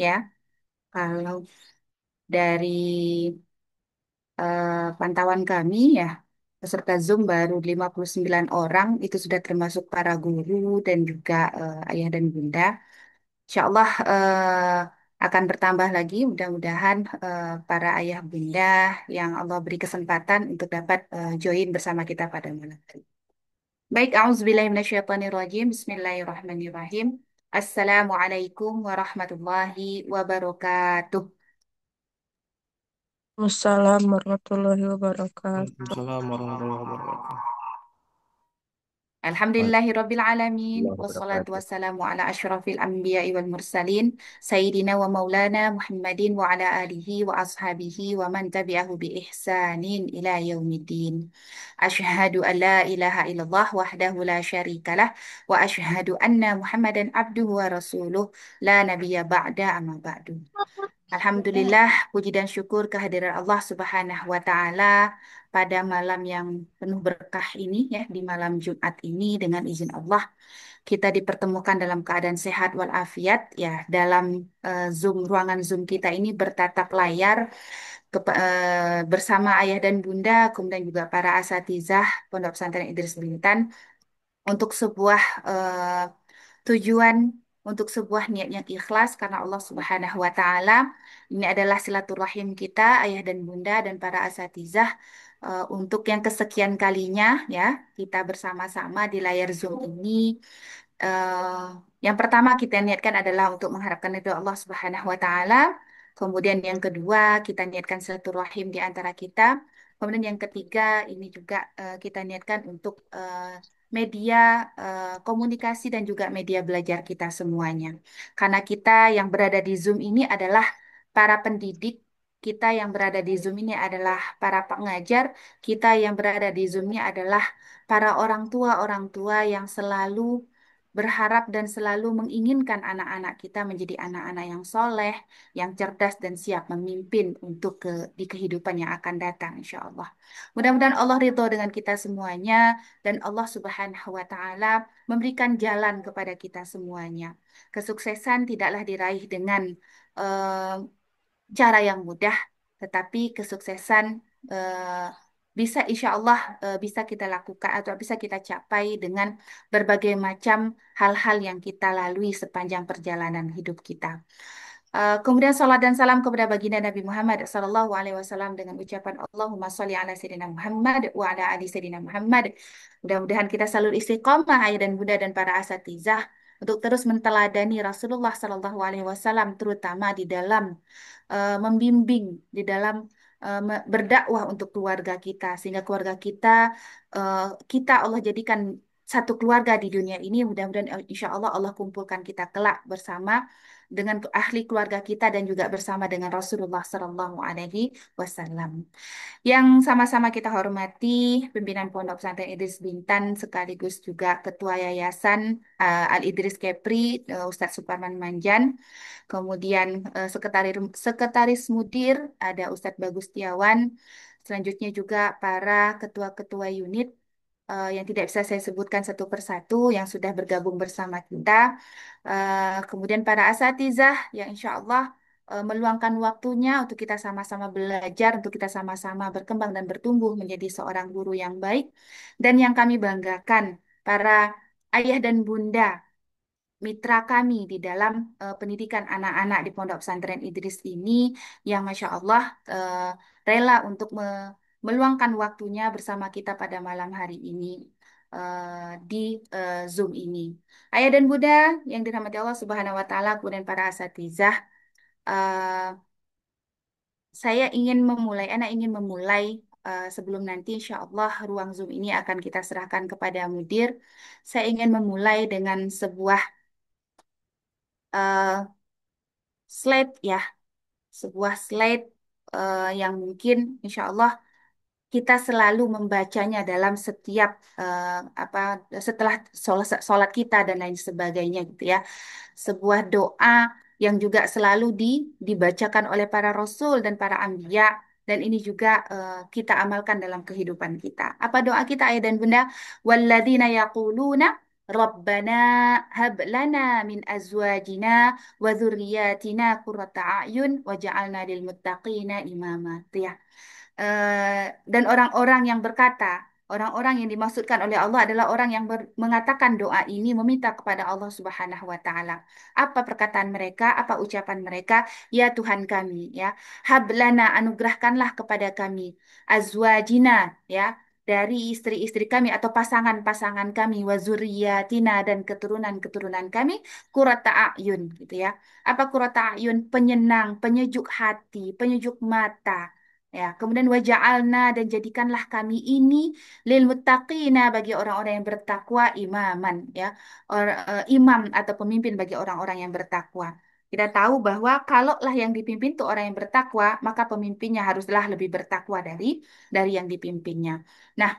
ya. Kalau dari pantauan kami ya, peserta Zoom baru 59 orang, itu sudah termasuk para guru dan juga ayah dan bunda. Insya Allah akan bertambah lagi, mudah-mudahan para ayah bunda yang Allah beri kesempatan untuk dapat join bersama kita pada malam hari. Baik, auzubillahiminasyaitonirrajim. Bismillahirrahmanirrahim. Assalamualaikum warahmatullahi wabarakatuh. Wassalamualaikum warahmatullahi wabarakatuh. Waalaikumsalam warahmatullahi wabarakatuh. Alhamdulillahirabbil alamin Warahmatullahi wassalatu wabarakatuh. wassalamu ala asyrafil anbiya'i wal mursalin sayyidina wa maulana Muhammadin wa ala alihi wa ashabihi wa man tabi'ahu bi ihsanin ila yaumiddin. Asyhadu an la ilaha illallah wahdahu la syarikalah wa asyhadu anna Muhammadan abduhu wa rasuluh la nabiyya ba'da amma ba'du. Alhamdulillah, puji dan syukur kehadiran Allah Subhanahu wa Ta'ala pada malam yang penuh berkah ini, ya, di malam Jumat ini, dengan izin Allah, kita dipertemukan dalam keadaan sehat walafiat, ya, dalam ruangan Zoom kita ini bertatap layar bersama ayah dan bunda, kemudian juga para asatizah Pondok Pesantren Idris Bintan untuk sebuah tujuan, untuk sebuah niat yang ikhlas karena Allah Subhanahu wa taala. Ini adalah silaturahim kita ayah dan bunda dan para asatizah untuk yang kesekian kalinya, ya, kita bersama-sama di layar Zoom ini. eh, yang pertama kita niatkan adalah untuk mengharapkan ridho Allah Subhanahu wa taala. Kemudian yang kedua, kita niatkan silaturahim di antara kita. Kemudian yang ketiga, ini juga kita niatkan untuk media komunikasi dan juga media belajar kita semuanya. Karena kita yang berada di Zoom ini adalah para pendidik, kita yang berada di Zoom ini adalah para pengajar, kita yang berada di Zoom ini adalah para orang tua yang selalu berharap dan selalu menginginkan anak-anak kita menjadi anak-anak yang soleh, yang cerdas dan siap memimpin untuk di kehidupan yang akan datang, insya Allah. Mudah-mudahan Allah ridho dengan kita semuanya dan Allah Subhanahu wa Ta'ala memberikan jalan kepada kita semuanya. Kesuksesan tidaklah diraih dengan eh, cara yang mudah, tetapi kesuksesan eh, bisa insya Allah bisa kita lakukan atau bisa kita capai dengan berbagai macam hal-hal yang kita lalui sepanjang perjalanan hidup kita. Kemudian salat dan salam kepada baginda Nabi Muhammad Sallallahu Alaihi Wasallam dengan ucapan Allahumma sholli ala Sayyidina Muhammad wa ala ali Sayyidina Muhammad. Mudah-mudahan kita selalu istiqomah ayah dan bunda dan para asatizah untuk terus menteladani Rasulullah Sallallahu Alaihi Wasallam terutama di dalam membimbing, di dalam berdakwah untuk keluarga kita sehingga keluarga kita eh, kita Allah jadikan satu keluarga di dunia ini. Mudah-mudahan insya Allah Allah kumpulkan kita kelak bersama dengan ahli keluarga kita dan juga bersama dengan Rasulullah Sallallahu Alaihi Wasallam. Yang sama-sama kita hormati pimpinan Pondok Pesantren Idris Bintan sekaligus juga Ketua Yayasan Al Idris Kepri, Ustadz Suparman Manjan. Kemudian Sekretaris Mudir ada Ustadz Bagus Tiawan. Selanjutnya juga para ketua-ketua unit yang tidak bisa saya sebutkan satu persatu yang sudah bergabung bersama kita. Kemudian para asatizah yang insya Allah meluangkan waktunya untuk kita sama-sama belajar, untuk kita sama-sama berkembang dan bertumbuh menjadi seorang guru yang baik. Dan yang kami banggakan, para ayah dan bunda mitra kami di dalam pendidikan anak-anak di Pondok Pesantren Idris ini yang Masya Allah rela untuk meluangkan waktunya bersama kita pada malam hari ini di Zoom ini. Ayah dan Bunda yang dirahmati Allah Subhanahu wa Ta'ala, kemudian para asatizah, eh, anak ingin memulai sebelum nanti insya Allah ruang Zoom ini akan kita serahkan kepada mudir. Saya ingin memulai dengan sebuah eh, slide, ya, sebuah slide yang mungkin insya Allah kita selalu membacanya dalam setiap apa setelah sholat kita dan lain sebagainya gitu ya. Sebuah doa yang juga selalu dibacakan oleh para rasul dan para anbiya dan ini juga kita amalkan dalam kehidupan kita. Apa doa kita ayah dan bunda? Walladzina yaquluna Rabbana hab lana min azwajina wa dzurriyyatina qurrata a'yun waj'alna lil muttaqina imama. Itu ya. Dan orang-orang yang berkata, orang-orang yang dimaksudkan oleh Allah adalah orang yang mengatakan doa ini meminta kepada Allah Subhanahu wa taala. Apa perkataan mereka? Apa ucapan mereka? Ya Tuhan kami, ya. Hablana anugerahkanlah kepada kami azwajina, ya, dari istri-istri kami atau pasangan-pasangan kami wazuriyatina dan keturunan-keturunan kami qurrata a'yun gitu ya. Apa qurrata a'yun? Penyenang, penyejuk hati, penyejuk mata. Ya, kemudian waja'alna dan jadikanlah kami ini lil muttaqina bagi orang-orang yang bertakwa imaman ya. Imam atau pemimpin bagi orang-orang yang bertakwa. Kita tahu bahwa kalaulah yang dipimpin itu orang yang bertakwa, maka pemimpinnya haruslah lebih bertakwa dari yang dipimpinnya. Nah,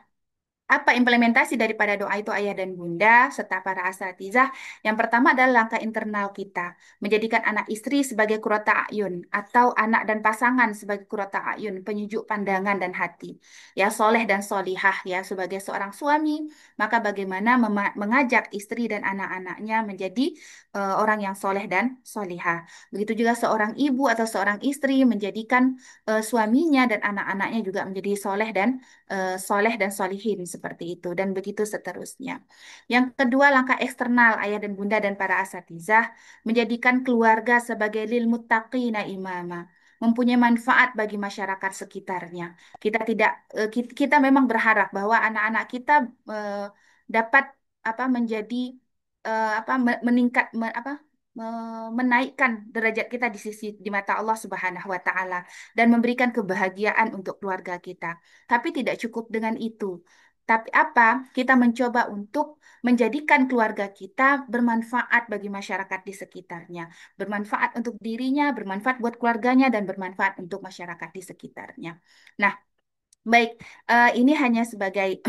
apa implementasi daripada doa itu ayah dan bunda serta para asatizah? Yang pertama adalah langkah internal kita, menjadikan anak istri sebagai kurata ayun atau anak dan pasangan sebagai kurata ayun, penyejuk pandangan dan hati. Ya, soleh dan solihah ya sebagai seorang suami, maka bagaimana mengajak istri dan anak-anaknya menjadi orang yang soleh dan solihah. Begitu juga seorang ibu atau seorang istri menjadikan suaminya dan anak-anaknya juga menjadi soleh dan solihin seperti itu dan begitu seterusnya. Yang kedua, langkah eksternal ayah dan bunda dan para asatizah menjadikan keluarga sebagai lil muttaqina imama, mempunyai manfaat bagi masyarakat sekitarnya. Kita memang berharap bahwa anak-anak kita dapat apa menjadi meningkat menaikkan derajat kita di sisi di mata Allah Subhanahu wa taala dan memberikan kebahagiaan untuk keluarga kita. Tapi tidak cukup dengan itu. Tapi apa? Kita mencoba untuk menjadikan keluarga kita bermanfaat bagi masyarakat di sekitarnya, bermanfaat untuk dirinya, bermanfaat buat keluarganya, dan bermanfaat untuk masyarakat di sekitarnya. Nah, baik, ini hanya sebagai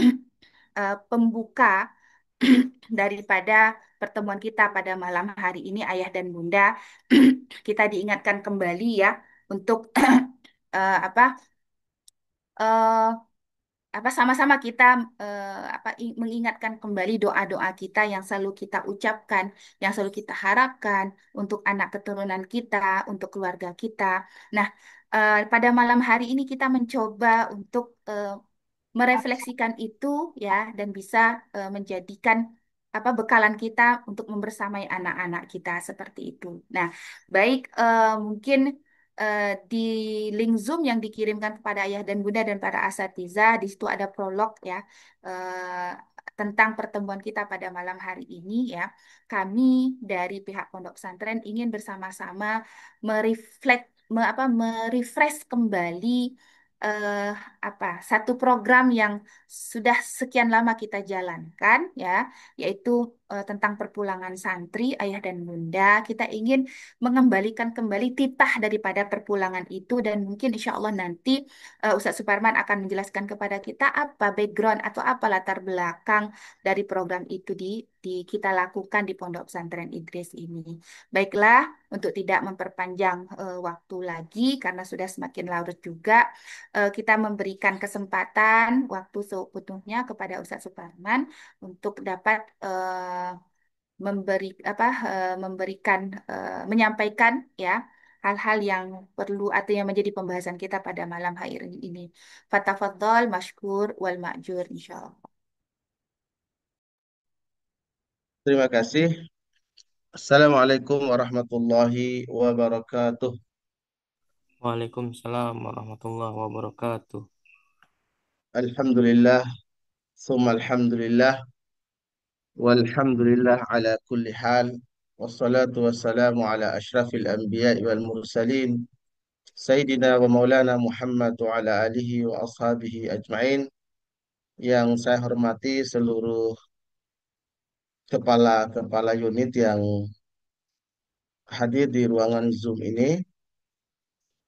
pembuka daripada pertemuan kita pada malam hari ini, Ayah dan Bunda. Kita diingatkan kembali ya untuk eh, apa eh, sama-sama kita mengingatkan kembali doa-doa kita yang selalu kita ucapkan, yang selalu kita harapkan untuk anak keturunan kita, untuk keluarga kita. Nah, pada malam hari ini kita mencoba untuk merefleksikan itu ya dan bisa menjadikan bekalan kita untuk membersamai anak-anak kita seperti itu. Nah, baik mungkin di link Zoom yang dikirimkan kepada ayah dan bunda dan para asatiza di situ ada prolog ya eh, tentang pertemuan kita pada malam hari ini ya. Kami dari pihak Pondok Pesantren ingin bersama-sama mereflek merefresh kembali eh, satu program yang sudah sekian lama kita jalankan ya, yaitu tentang perpulangan santri ayah dan bunda. Kita ingin mengembalikan kembali titah daripada perpulangan itu dan mungkin insya Allah nanti Ustadz Suparman akan menjelaskan kepada kita apa background atau apa latar belakang dari program itu di kita lakukan di Pondok Pesantren Idris ini. Baiklah, untuk tidak memperpanjang waktu lagi karena sudah semakin larut juga, kita memberikan kesempatan waktu seutuhnya kepada Ustadz Suparman untuk dapat memberikan menyampaikan ya hal-hal yang perlu atau yang menjadi pembahasan kita pada malam hari ini. Fatafadhol, mashkur, wal ma'jur, insyaallah. Terima kasih. Assalamualaikum warahmatullahi wabarakatuh. Waalaikumsalam warahmatullahi wabarakatuh. Alhamdulillah, summa alhamdulillah, walhamdulillah ala kulli hal. Wassalatu wassalamu ala ashrafil anbiya wal mursalin. Sayyidina wa maulana Muhammad wa ala alihi wa ashabihi ajma'in. Yang saya hormati seluruh kepala-kepala unit yang hadir di ruangan Zoom ini.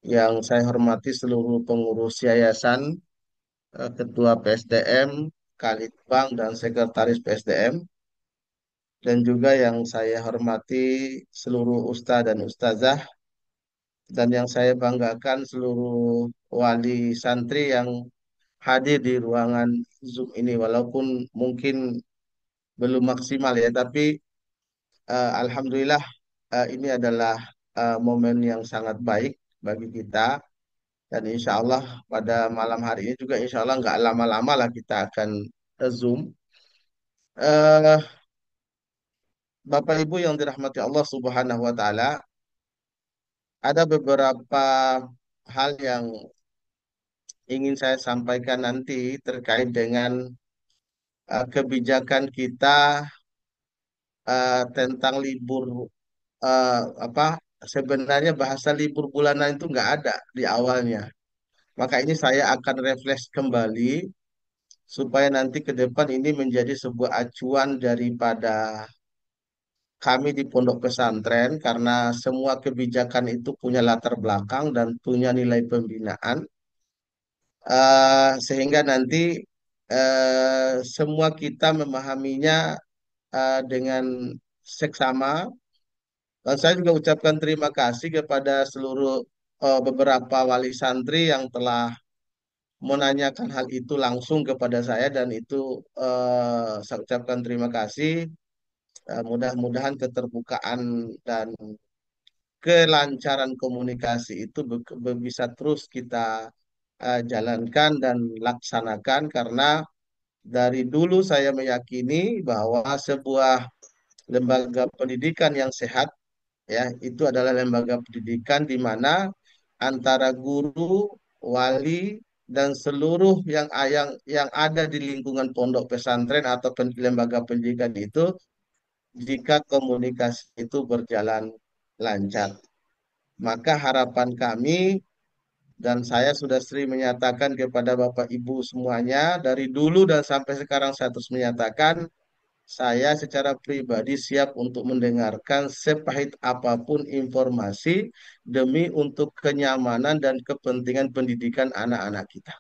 Yang saya hormati seluruh pengurus yayasan, Ketua PSDM, Kalitbang, dan Sekretaris PSDM, dan juga yang saya hormati seluruh ustadz dan ustazah, dan yang saya banggakan seluruh wali santri yang hadir di ruangan Zoom ini, walaupun mungkin belum maksimal ya, tapi alhamdulillah ini adalah momen yang sangat baik bagi kita. Dan insya Allah pada malam hari ini juga insya Allah nggak lama-lama lah kita akan Zoom. Eh, Bapak Ibu yang dirahmati Allah Subhanahu wa Ta'ala, ada beberapa hal yang ingin saya sampaikan nanti terkait dengan kebijakan kita tentang libur eh, apa sebenarnya bahasa libur bulanan itu nggak ada di awalnya. Maka ini saya akan refresh kembali supaya nanti ke depan ini menjadi sebuah acuan daripada kami di pondok pesantren karena semua kebijakan itu punya latar belakang dan punya nilai pembinaan. Sehingga nanti semua kita memahaminya dengan seksama. Dan saya juga ucapkan terima kasih kepada seluruh beberapa wali santri yang telah menanyakan hal itu langsung kepada saya dan itu saya ucapkan terima kasih. Mudah-mudahan keterbukaan dan kelancaran komunikasi itu bisa terus kita jalankan dan laksanakan karena dari dulu saya meyakini bahwa sebuah lembaga pendidikan yang sehat ya itu adalah lembaga pendidikan di mana antara guru, wali dan seluruh yang ada di lingkungan pondok pesantren atau lembaga pendidikan itu jika komunikasi itu berjalan lancar. Maka harapan kami dan saya sudah sering menyatakan kepada Bapak Ibu semuanya dari dulu dan sampai sekarang saya terus menyatakan saya secara pribadi siap untuk mendengarkan sepahit apapun informasi demi untuk kenyamanan dan kepentingan pendidikan anak-anak kita.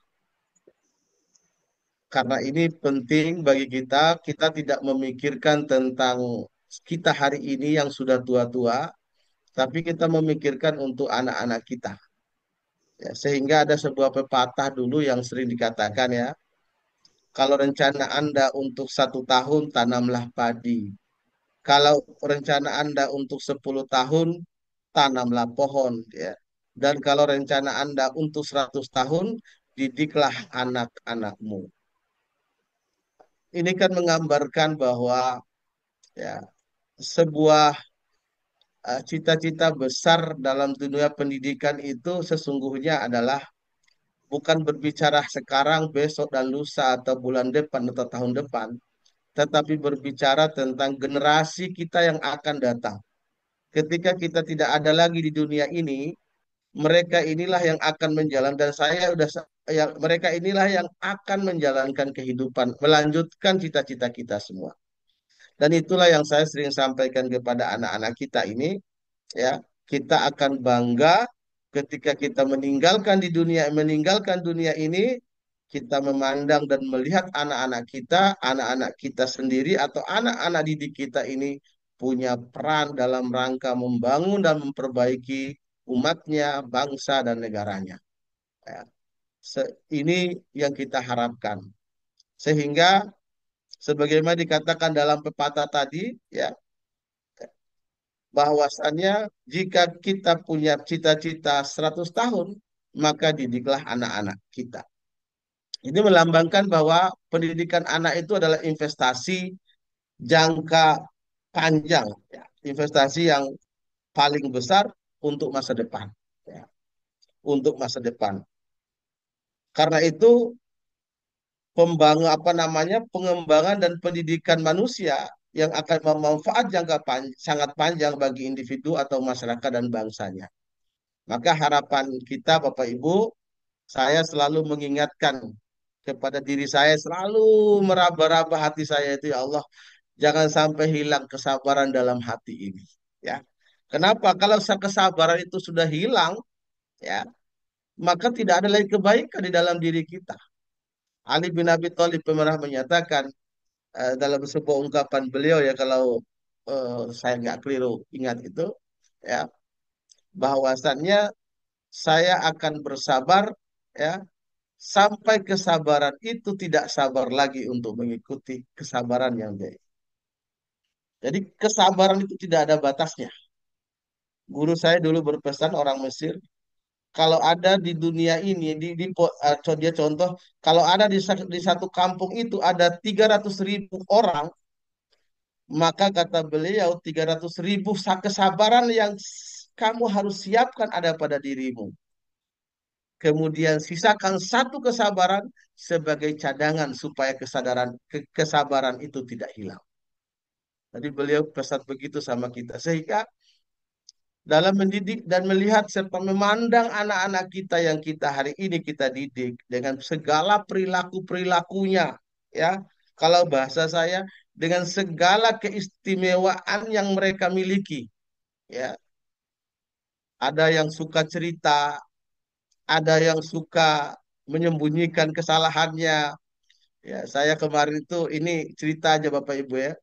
Karena ini penting bagi kita, kita tidak memikirkan tentang kita hari ini yang sudah tua-tua, tapi kita memikirkan untuk anak-anak kita. Ya, sehingga ada sebuah pepatah dulu yang sering dikatakan ya, kalau rencana Anda untuk 1 tahun, tanamlah padi. Kalau rencana Anda untuk 10 tahun, tanamlah pohon. Ya. Dan kalau rencana Anda untuk 100 tahun, didiklah anak-anakmu. Ini kan menggambarkan bahwa ya, sebuah cita-cita besar dalam dunia pendidikan itu sesungguhnya adalah bukan berbicara sekarang, besok, dan lusa, atau bulan depan, atau tahun depan, tetapi berbicara tentang generasi kita yang akan datang. Ketika kita tidak ada lagi di dunia ini, mereka inilah yang akan menjalankan dan saya udah yang mereka inilah yang akan menjalankan kehidupan, melanjutkan cita-cita kita semua. Dan itulah yang saya sering sampaikan kepada anak-anak kita ini, ya, kita akan bangga ketika kita meninggalkan dunia ini, kita memandang dan melihat anak-anak kita sendiri atau anak-anak didik kita ini punya peran dalam rangka membangun dan memperbaiki umatnya, bangsa dan negaranya. Ya, ini yang kita harapkan. Sehingga sebagaimana dikatakan dalam pepatah tadi, ya, bahwasannya jika kita punya cita-cita 100 tahun, maka didiklah anak-anak kita. Ini melambangkan bahwa pendidikan anak itu adalah investasi jangka panjang, ya. Investasi yang paling besar untuk masa depan. Ya. Untuk masa depan. Karena itu pengembangan dan pendidikan manusia yang akan bermanfaat sangat panjang bagi individu atau masyarakat dan bangsanya. Maka harapan kita Bapak Ibu, saya selalu mengingatkan kepada diri saya, selalu meraba-raba hati saya itu, ya Allah, jangan sampai hilang kesabaran dalam hati ini. Ya, kenapa? Kalau kesabaran itu sudah hilang, ya, maka tidak ada lagi kebaikan di dalam diri kita. Ali bin Abi Thalib pernah menyatakan dalam sebuah ungkapan beliau ya kalau saya nggak keliru ingat itu ya bahwasannya saya akan bersabar ya sampai kesabaran itu tidak sabar lagi untuk mengikuti kesabaran yang baik. Jadi kesabaran itu tidak ada batasnya. Guru saya dulu berpesan orang Mesir, kalau ada di dunia ini, dia contoh, kalau ada di satu kampung itu ada 300.000 orang, maka kata beliau 300.000 kesabaran yang kamu harus siapkan ada pada dirimu. Kemudian sisakan satu kesabaran sebagai cadangan supaya kesabaran itu tidak hilang. Jadi beliau pesan begitu sama kita. Sehingga dalam mendidik dan melihat serta memandang anak-anak kita yang kita hari ini kita didik dengan segala perilaku-perilakunya, ya. Kalau bahasa saya dengan segala keistimewaan yang mereka miliki, ya. Ada yang suka cerita, ada yang suka menyembunyikan kesalahannya. Ya, saya kemarin itu ini cerita aja Bapak Ibu ya.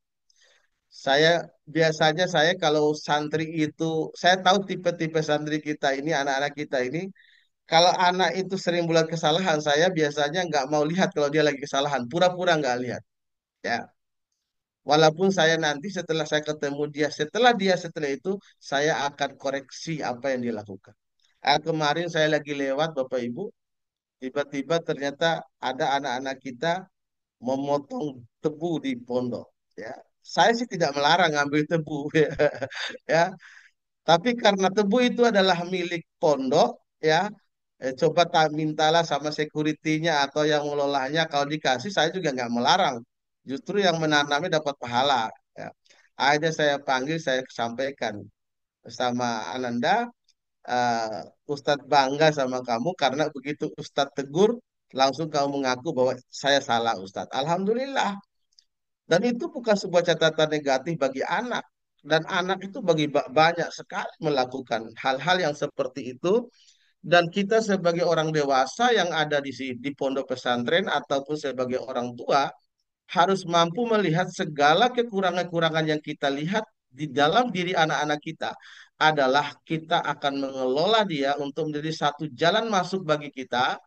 Saya biasanya saya kalau santri itu, saya tahu tipe-tipe santri kita ini, anak-anak kita ini, kalau anak itu sering buat kesalahan, saya biasanya nggak mau lihat kalau dia lagi kesalahan, pura-pura nggak lihat. Ya, walaupun saya nanti setelah saya ketemu dia, setelah itu, saya akan koreksi apa yang dia lakukan. Kemarin saya lagi lewat Bapak Ibu, tiba-tiba ternyata ada anak-anak kita memotong tebu di pondok. Ya, saya sih tidak melarang ngambil tebu, ya. Tapi karena tebu itu adalah milik pondok, ya, coba tak mintalah sama security-nya atau yang mengelolanya. Kalau dikasih, saya juga nggak melarang. Justru yang menanamnya dapat pahala. Ya. Akhirnya saya panggil, saya sampaikan sama Ananda, Ustadz bangga sama kamu karena begitu Ustadz tegur, langsung kamu mengaku bahwa saya salah Ustadz. Alhamdulillah. Dan itu bukan sebuah catatan negatif bagi anak. Dan anak itu banyak sekali melakukan hal-hal yang seperti itu. Dan kita sebagai orang dewasa yang ada di pondok pesantren ataupun sebagai orang tua harus mampu melihat segala kekurangan-kekurangan yang kita lihat di dalam diri anak-anak kita adalah kita akan mengelola dia untuk menjadi satu jalan masuk bagi kita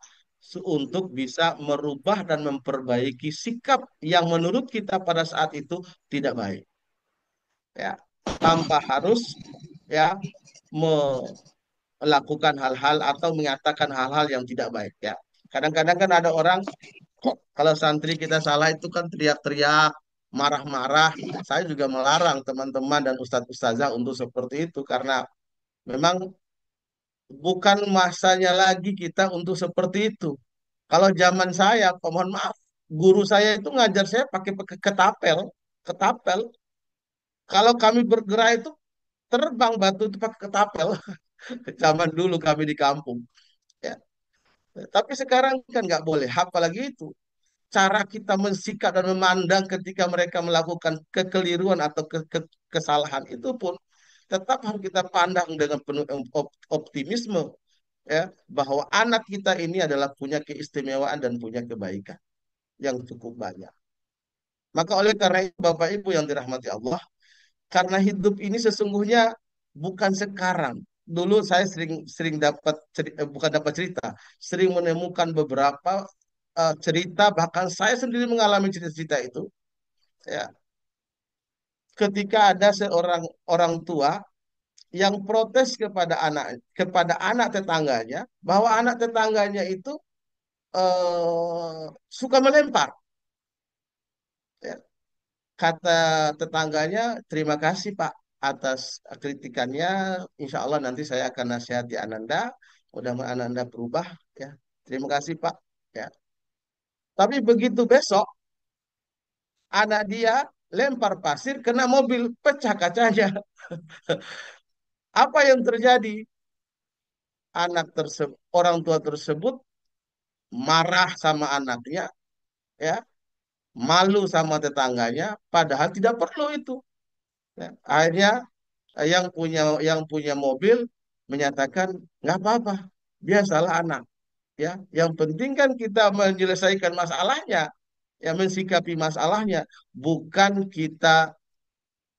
untuk bisa merubah dan memperbaiki sikap yang menurut kita pada saat itu tidak baik, ya, tanpa harus, ya, melakukan hal-hal atau mengatakan hal-hal yang tidak baik, ya. Kadang-kadang kan ada orang kalau santri kita salah itu kan teriak-teriak, marah-marah. Saya juga melarang teman-teman dan ustadz ustazah untuk seperti itu karena memang bukan masanya lagi kita untuk seperti itu. Kalau zaman saya, mohon maaf, guru saya itu ngajar saya pakai ketapel, ketapel. Kalau kami bergerak itu terbang batu itu pakai ketapel. Zaman dulu kami di kampung. Ya. Tapi sekarang kan nggak boleh, apalagi itu. Cara kita mensikap dan memandang ketika mereka melakukan kekeliruan atau kesalahan itu pun tetap harus kita pandang dengan penuh optimisme, ya, bahwa anak kita ini adalah punya keistimewaan dan punya kebaikan yang cukup banyak. Maka oleh karena itu Bapak Ibu yang dirahmati Allah, karena hidup ini sesungguhnya bukan sekarang. Dulu saya sering sering bukan dapat cerita, sering menemukan beberapa cerita, bahkan saya sendiri mengalami cerita-cerita itu, ya, ketika ada seorang orang tua yang protes kepada anak tetangganya bahwa anak tetangganya itu suka melempar, ya. Kata tetangganya, terima kasih Pak atas kritikannya. Insya Allah nanti saya akan nasihati Ananda. Mudah-mudahan Ananda berubah. Ya, terima kasih Pak. Ya. Tapi begitu besok, anak dia lempar pasir kena mobil, pecah kacanya. Apa yang terjadi? Orang tua tersebut marah sama anaknya, ya, malu sama tetangganya, padahal tidak perlu itu. Ya. Akhirnya yang punya mobil menyatakan nggak apa-apa, biasalah anak, ya. Yang penting kan kita menyelesaikan masalahnya, ya, mensikapi masalahnya, bukan kita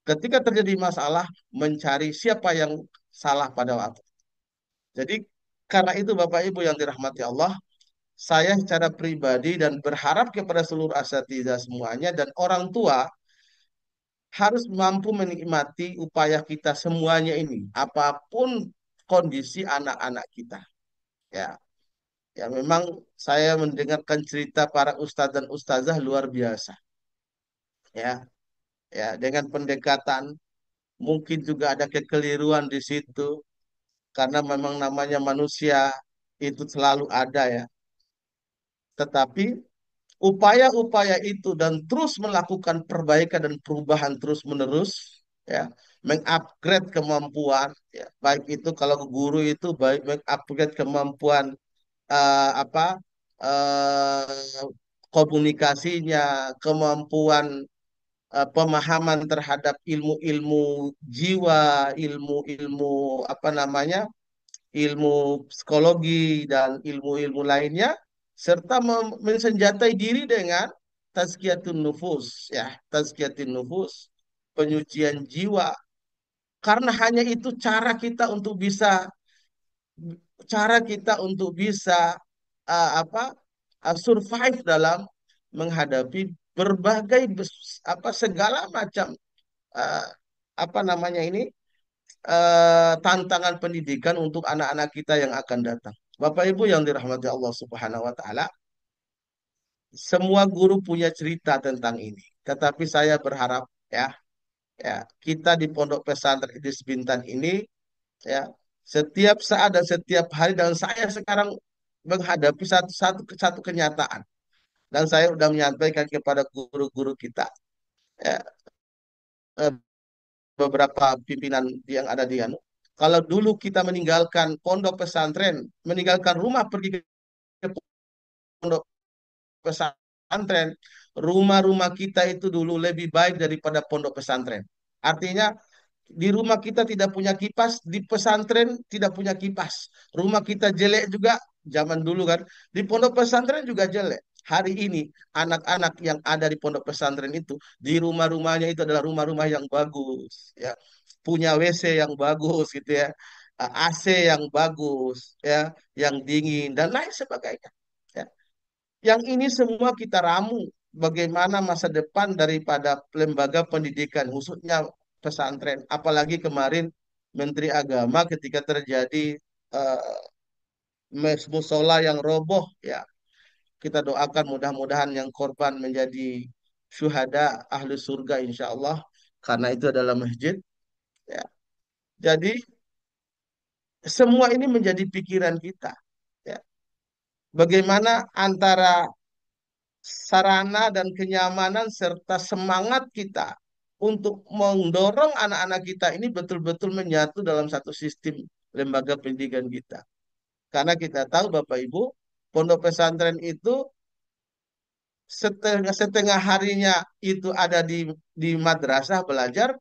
ketika terjadi masalah mencari siapa yang salah pada waktu. Jadi karena itu Bapak Ibu yang dirahmati Allah, saya secara pribadi dan berharap kepada seluruh asatidzah semuanya dan orang tua harus mampu menikmati upaya kita semuanya ini, apapun kondisi anak-anak kita. Ya, ya memang saya mendengarkan cerita para ustadz dan ustazah luar biasa. Ya, ya dengan pendekatan mungkin juga ada kekeliruan di situ karena memang namanya manusia itu selalu ada ya. Tetapi upaya-upaya itu dan terus melakukan perbaikan dan perubahan terus-menerus ya, mengupgrade kemampuan ya, baik itu kalau guru itu baik mengupgrade kemampuan apa komunikasinya, kemampuan pemahaman terhadap ilmu-ilmu jiwa, ilmu-ilmu apa namanya, ilmu psikologi dan ilmu-ilmu lainnya, serta mensenjatai diri dengan tazkiyatun nufus, ya, tazkiyatun nufus, penyucian jiwa. Karena hanya itu cara kita untuk bisa apa survive dalam menghadapi berbagai apa segala macam uh, apa namanya ini tantangan pendidikan untuk anak-anak kita yang akan datang. Bapak Ibu yang dirahmati Allah Subhanahu wa taala, semua guru punya cerita tentang ini. Tetapi saya berharap ya, ya, kita di Pondok Pesantren Idris Bintan ini ya, setiap saat dan setiap hari dan saya sekarang menghadapi satu kenyataan dan saya sudah menyampaikan kepada guru-guru kita ya, eh, beberapa pimpinan yang ada di Anu. Kalau dulu kita meninggalkan pondok pesantren, meninggalkan rumah pergi ke pondok pesantren, rumah-rumah kita itu dulu lebih baik daripada pondok pesantren. Artinya di rumah kita tidak punya kipas, di pesantren tidak punya kipas. Rumah kita jelek juga, zaman dulu kan. Di pondok pesantren juga jelek. Hari ini anak-anak yang ada di pondok pesantren itu di rumah-rumahnya itu adalah rumah-rumah yang bagus, ya, punya WC yang bagus gitu ya, AC yang bagus, ya, yang dingin dan lain sebagainya. Ya. Yang ini semua kita ramu bagaimana masa depan daripada lembaga pendidikan, khususnya pesantren. Apalagi kemarin Menteri Agama ketika terjadi uh, musola yang roboh, ya kita doakan mudah-mudahan yang korban menjadi syuhada ahli surga insya Allah karena itu adalah masjid. Ya. Jadi semua ini menjadi pikiran kita. Ya. Bagaimana antara sarana dan kenyamanan serta semangat kita untuk mendorong anak-anak kita ini betul-betul menyatu dalam satu sistem lembaga pendidikan kita. Karena kita tahu Bapak Ibu, pondok pesantren itu setengah harinya itu ada di madrasah belajar,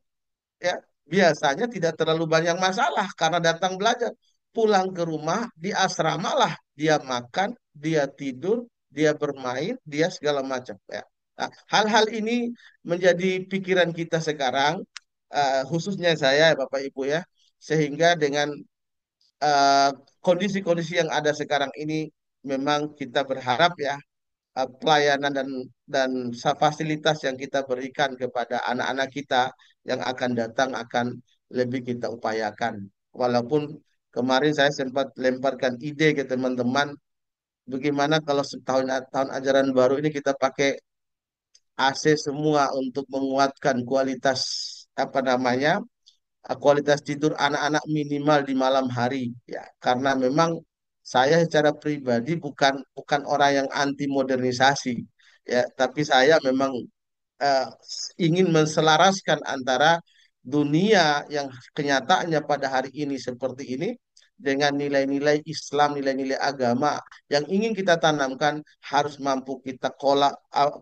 ya biasanya tidak terlalu banyak masalah karena datang belajar. Pulang ke rumah di asrama lah dia makan, dia tidur, dia bermain, dia segala macam ya. Nah, hal-hal ini menjadi pikiran kita sekarang, khususnya saya Bapak Ibu ya, sehingga dengan eh, kondisi-kondisi yang ada sekarang ini memang kita berharap ya pelayanan dan fasilitas yang kita berikan kepada anak-anak kita yang akan datang akan lebih kita upayakan. Walaupun kemarin saya sempat lemparkan ide ke teman-teman, bagaimana kalau setahun tahun ajaran baru ini kita pakai AC semua untuk menguatkan kualitas apa namanya kualitas tidur anak-anak minimal di malam hari ya karena memang saya secara pribadi bukan bukan orang yang anti modernisasi ya tapi saya memang eh, ingin menselaraskan antara dunia yang kenyataannya pada hari ini seperti ini dengan nilai-nilai Islam, nilai-nilai agama yang ingin kita tanamkan harus mampu kita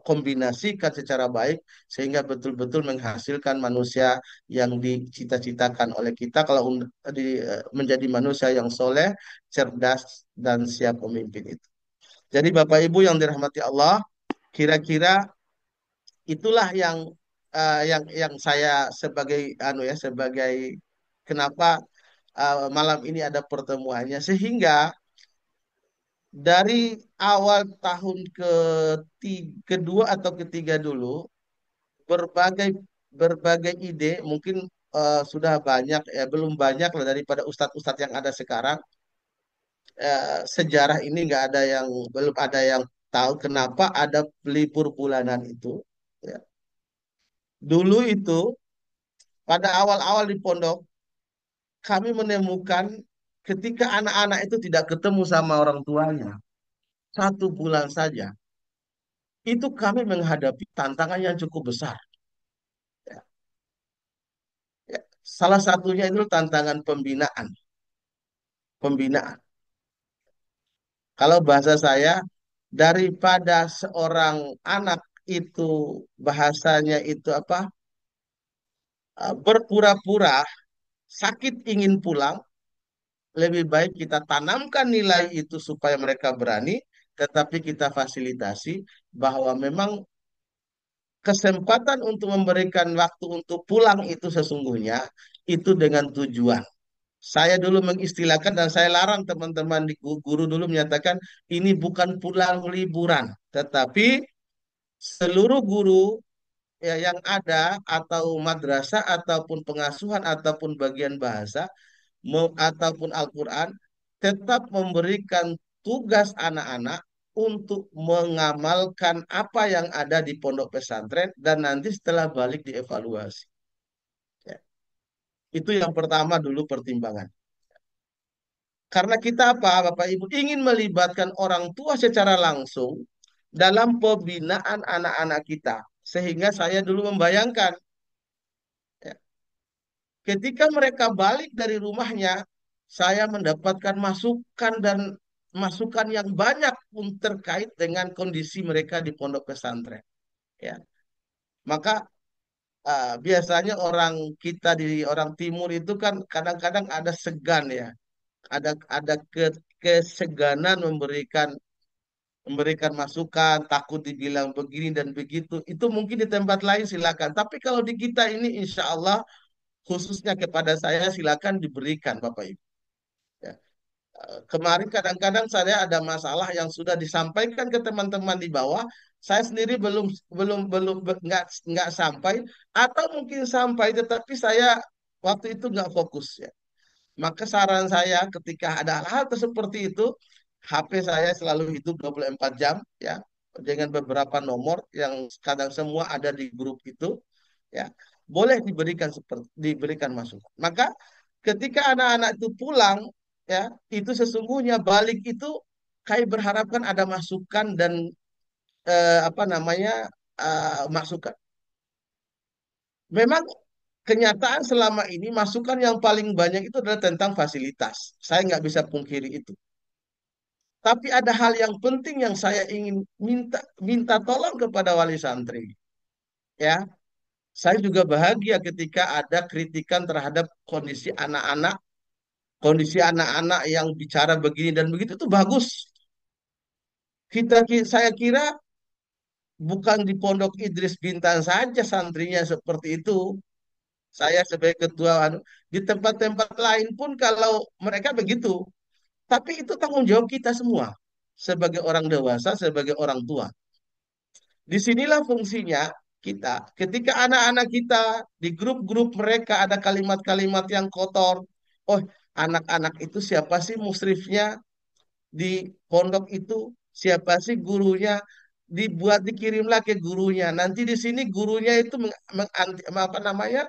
kombinasikan secara baik sehingga betul-betul menghasilkan manusia yang dicita-citakan oleh kita kalau menjadi manusia yang soleh, cerdas, dan siap memimpin itu. Jadi Bapak Ibu yang dirahmati Allah, kira-kira itulah yang saya sebagai sebagai kenapa malam ini ada pertemuannya sehingga dari awal tahun kedua atau ketiga dulu berbagai berbagai ide, mungkin sudah banyak ya, belum banyak lah daripada ustadz-ustadz yang ada sekarang. Sejarah ini nggak ada yang belum ada yang tahu kenapa ada libur bulanan itu. Ya. Dulu itu pada awal-awal di pondok kami menemukan ketika anak-anak itu tidak ketemu sama orang tuanya 1 bulan saja, itu kami menghadapi tantangan yang cukup besar. Ya. Ya. Salah satunya itu tantangan pembinaan. Pembinaan. Kalau bahasa saya, daripada seorang anak itu bahasanya itu apa? Berpura-pura sakit ingin pulang, lebih baik kita tanamkan nilai itu supaya mereka berani, tetapi kita fasilitasi bahwa memang kesempatan untuk memberikan waktu untuk pulang itu sesungguhnya itu dengan tujuan. Saya dulu mengistilahkan dan saya larang teman-teman di guru dulu menyatakan ini bukan pulang liburan, tetapi seluruh guru ya yang ada atau madrasah ataupun pengasuhan ataupun bagian bahasa ataupun Al-Quran tetap memberikan tugas anak-anak untuk mengamalkan apa yang ada di pondok pesantren dan nanti setelah balik dievaluasi. Ya. Itu yang pertama dulu pertimbangan. Karena kita apa, Bapak Ibu, ingin melibatkan orang tua secara langsung dalam pembinaan anak-anak kita. Sehingga saya dulu membayangkan, ya, ketika mereka balik dari rumahnya, saya mendapatkan masukan dan masukan yang banyak pun terkait dengan kondisi mereka di pondok pesantren. Ya, maka biasanya orang kita di orang timur itu kan kadang-kadang ada segan ya, ada keseganan memberikan masukan, takut dibilang begini dan begitu. Itu mungkin di tempat lain silakan. Tapi kalau di kita ini, insya Allah khususnya kepada saya silakan diberikan, Bapak Ibu. Ya. Kemarin kadang-kadang saya ada masalah yang sudah disampaikan ke teman-teman di bawah, saya sendiri belum belum belum nggak sampai atau mungkin sampai, tetapi saya waktu itu nggak fokus ya. Maka saran saya ketika ada hal-hal seperti itu, HP saya selalu hidup 24 jam ya dengan beberapa nomor yang kadang semua ada di grup itu ya. Boleh diberikan masukan. Maka ketika anak-anak itu pulang ya, itu sesungguhnya balik itu kayak berharapkan ada masukan dan apa namanya masukan. Memang kenyataan selama ini masukan yang paling banyak itu adalah tentang fasilitas. Saya nggak bisa pungkiri itu. Tapi ada hal yang penting yang saya ingin minta minta tolong kepada wali santri. Ya, saya juga bahagia ketika ada kritikan terhadap kondisi anak-anak yang bicara begini dan begitu itu bagus. Saya kira bukan di Pondok Idris Bintan saja santrinya seperti itu. Saya sebagai ketua di tempat-tempat lain pun kalau mereka begitu. Tapi itu tanggung jawab kita semua sebagai orang dewasa, sebagai orang tua. Disinilah fungsinya kita. Ketika anak-anak kita di grup-grup mereka ada kalimat-kalimat yang kotor. Oh, anak-anak itu siapa sih musrifnya di pondok itu? Siapa sih gurunya? Dikirimlah ke gurunya. Nanti di sini gurunya itu apa namanya?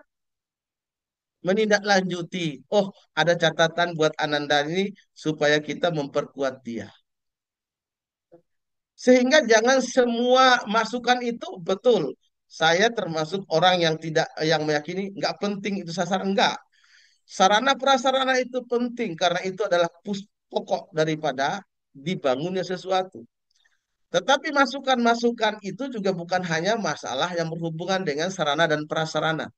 Menindaklanjuti. Oh, ada catatan buat Ananda ini supaya kita memperkuat dia. Sehingga jangan semua masukan itu betul. Saya termasuk orang yang tidak yang meyakini nggak penting itu sasaran enggak. Sarana prasarana itu penting karena itu adalah pokok daripada dibangunnya sesuatu. Tetapi masukan-masukan itu juga bukan hanya masalah yang berhubungan dengan sarana dan prasarana.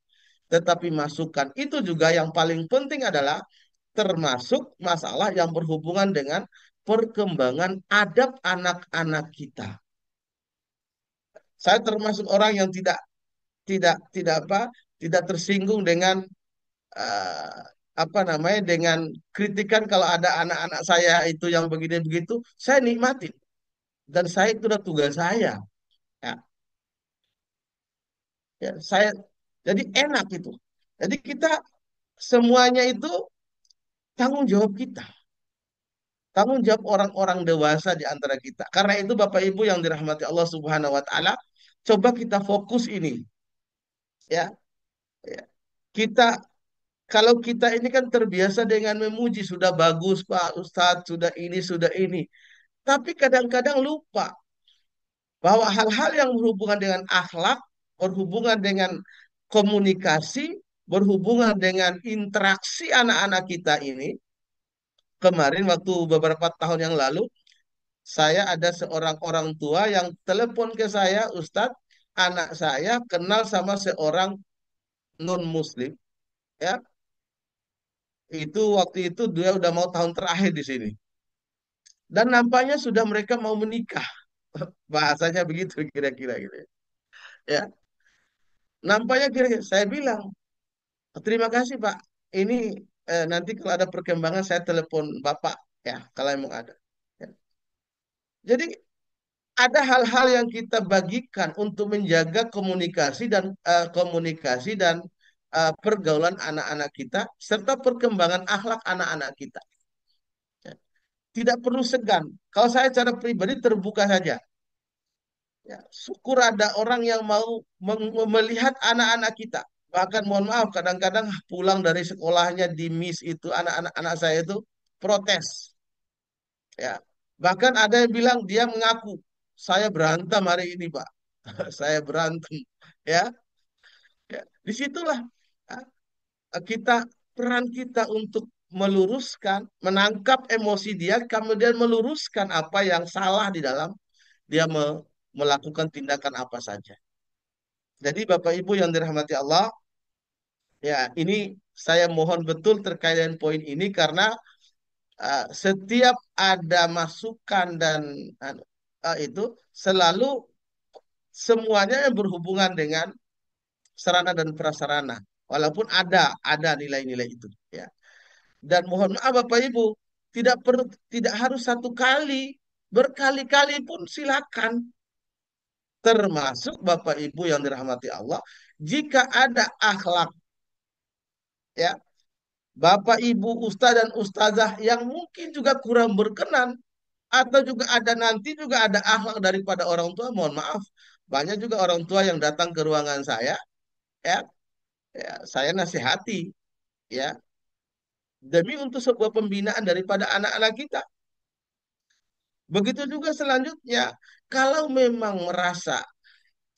Tetapi masukan itu juga yang paling penting adalah termasuk masalah yang berhubungan dengan perkembangan adab anak-anak kita. Saya termasuk orang yang tidak apa tidak tersinggung dengan eh, apa namanya dengan kritikan kalau ada anak-anak saya itu yang begini begitu, saya nikmatin dan itu udah tugas saya. Ya, ya, Jadi enak itu. Jadi kita semuanya itu tanggung jawab kita. Tanggung jawab orang-orang dewasa di antara kita. Karena itu Bapak Ibu yang dirahmati Allah Subhanahu wa taala, coba kita fokus ini ya. Ya. Kita kalau kita ini kan terbiasa dengan memuji, sudah bagus Pak Ustadz, sudah ini, sudah ini. Tapi kadang-kadang lupa bahwa hal-hal yang berhubungan dengan akhlak, berhubungan dengan komunikasi, berhubungan dengan interaksi anak-anak kita ini. Kemarin waktu beberapa tahun yang lalu, saya ada seorang orang tua yang telepon ke saya, Ustadz, anak saya kenal sama seorang non-Muslim, ya. Itu waktu itu dia udah mau tahun terakhir di sini. Dan nampaknya sudah mereka mau menikah. Bahasanya begitu kira-kira gitu. Ya, nampaknya kira-kira saya bilang, terima kasih Pak. Ini nanti kalau ada perkembangan saya telepon Bapak ya, kalau emang ada. Ya. Jadi ada hal-hal yang kita bagikan untuk menjaga komunikasi dan pergaulan anak-anak kita serta perkembangan akhlak anak-anak kita. Ya. Tidak perlu segan. Kalau saya secara pribadi terbuka saja. Ya, syukur ada orang yang mau melihat anak-anak kita. Bahkan mohon maaf, kadang-kadang pulang dari sekolahnya di miss itu anak-anak saya itu protes. Ya, bahkan ada yang bilang dia mengaku saya berantem hari ini Pak, saya berantem. Ya, ya. Disitulah ya, kita peran kita untuk meluruskan, menangkap emosi dia, kemudian meluruskan apa yang salah di dalam dia melakukan tindakan apa saja. Jadi Bapak Ibu yang dirahmati Allah, ya ini saya mohon betul terkait dengan poin ini karena setiap ada masukan dan itu selalu semuanya yang berhubungan dengan sarana dan prasarana. Walaupun ada nilai-nilai itu, ya. Dan mohon maaf Bapak Ibu, tidak harus satu kali, berkali-kali pun silakan. Termasuk Bapak Ibu yang dirahmati Allah, jika ada akhlak ya Bapak Ibu Ustaz dan Ustazah yang mungkin juga kurang berkenan atau juga ada nanti juga ada akhlak daripada orang tua, mohon maaf banyak juga orang tua yang datang ke ruangan saya ya, ya saya nasihati ya demi untuk sebuah pembinaan daripada anak-anak kita. Begitu juga selanjutnya, kalau memang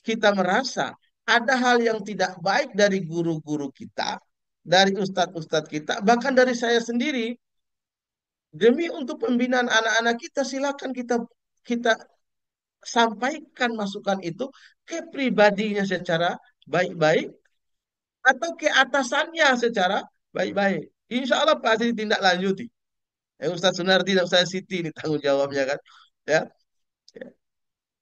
kita merasa ada hal yang tidak baik dari guru-guru kita, dari ustadz-ustadz kita, bahkan dari saya sendiri, demi untuk pembinaan anak-anak kita, silakan kita kita sampaikan masukan itu ke pribadinya secara baik-baik atau ke atasannya secara baik-baik. Insya Allah pasti ditindaklanjuti. Ustadz Sunardi dan Ustadz Siti ini tanggung jawabnya kan. Ya. Ya.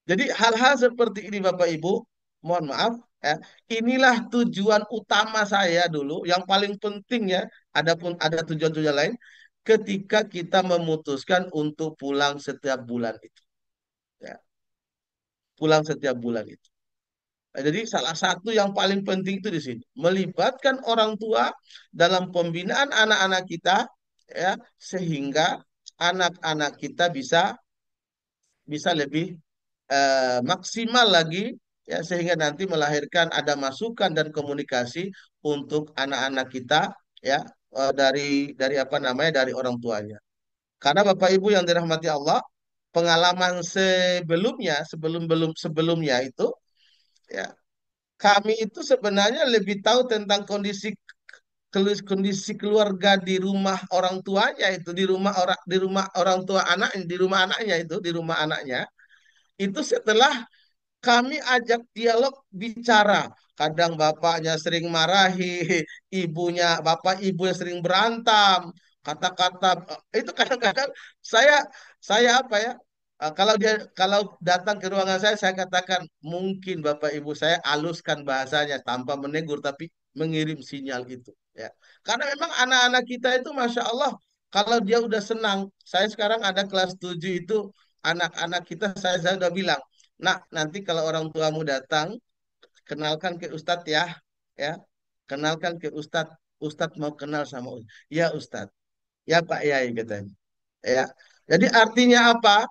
Jadi hal-hal seperti ini Bapak Ibu, mohon maaf ya, inilah tujuan utama saya dulu, yang paling penting ya, adapun ada tujuan-tujuan lain ketika kita memutuskan untuk pulang setiap bulan itu. Ya, pulang setiap bulan itu. Nah, jadi salah satu yang paling penting itu di sini, melibatkan orang tua dalam pembinaan anak-anak kita ya, sehingga anak-anak kita bisa bisa lebih maksimal lagi ya, sehingga nanti melahirkan ada masukan dan komunikasi untuk anak-anak kita ya, dari apa namanya, dari orang tuanya. Karena Bapak Ibu yang dirahmati Allah, pengalaman sebelumnya itu ya, kami itu sebenarnya lebih tahu tentang kondisi keluarga di rumah orang tuanya, itu di rumah orang tua anak, di rumah anaknya, itu di rumah anaknya itu setelah kami ajak dialog bicara. Kadang bapaknya sering marahi, bapak ibu yang sering berantem, kata-kata itu kadang-kadang saya saya apa ya? Kalau datang ke ruangan saya katakan mungkin bapak ibu saya aluskan bahasanya tanpa menegur tapi mengirim sinyal itu. Ya, karena memang anak-anak kita itu masya Allah kalau dia udah senang. Saya sekarang ada kelas 7 itu anak-anak kita saya udah bilang, nah, nanti kalau orang tuamu datang, kenalkan ke Ustadz ya. ya. Kenalkan ke Ustadz, Ustadz mau kenal sama Ustadz. Ya Ustadz, ya Pak Yai katanya. Ya. Jadi artinya apa?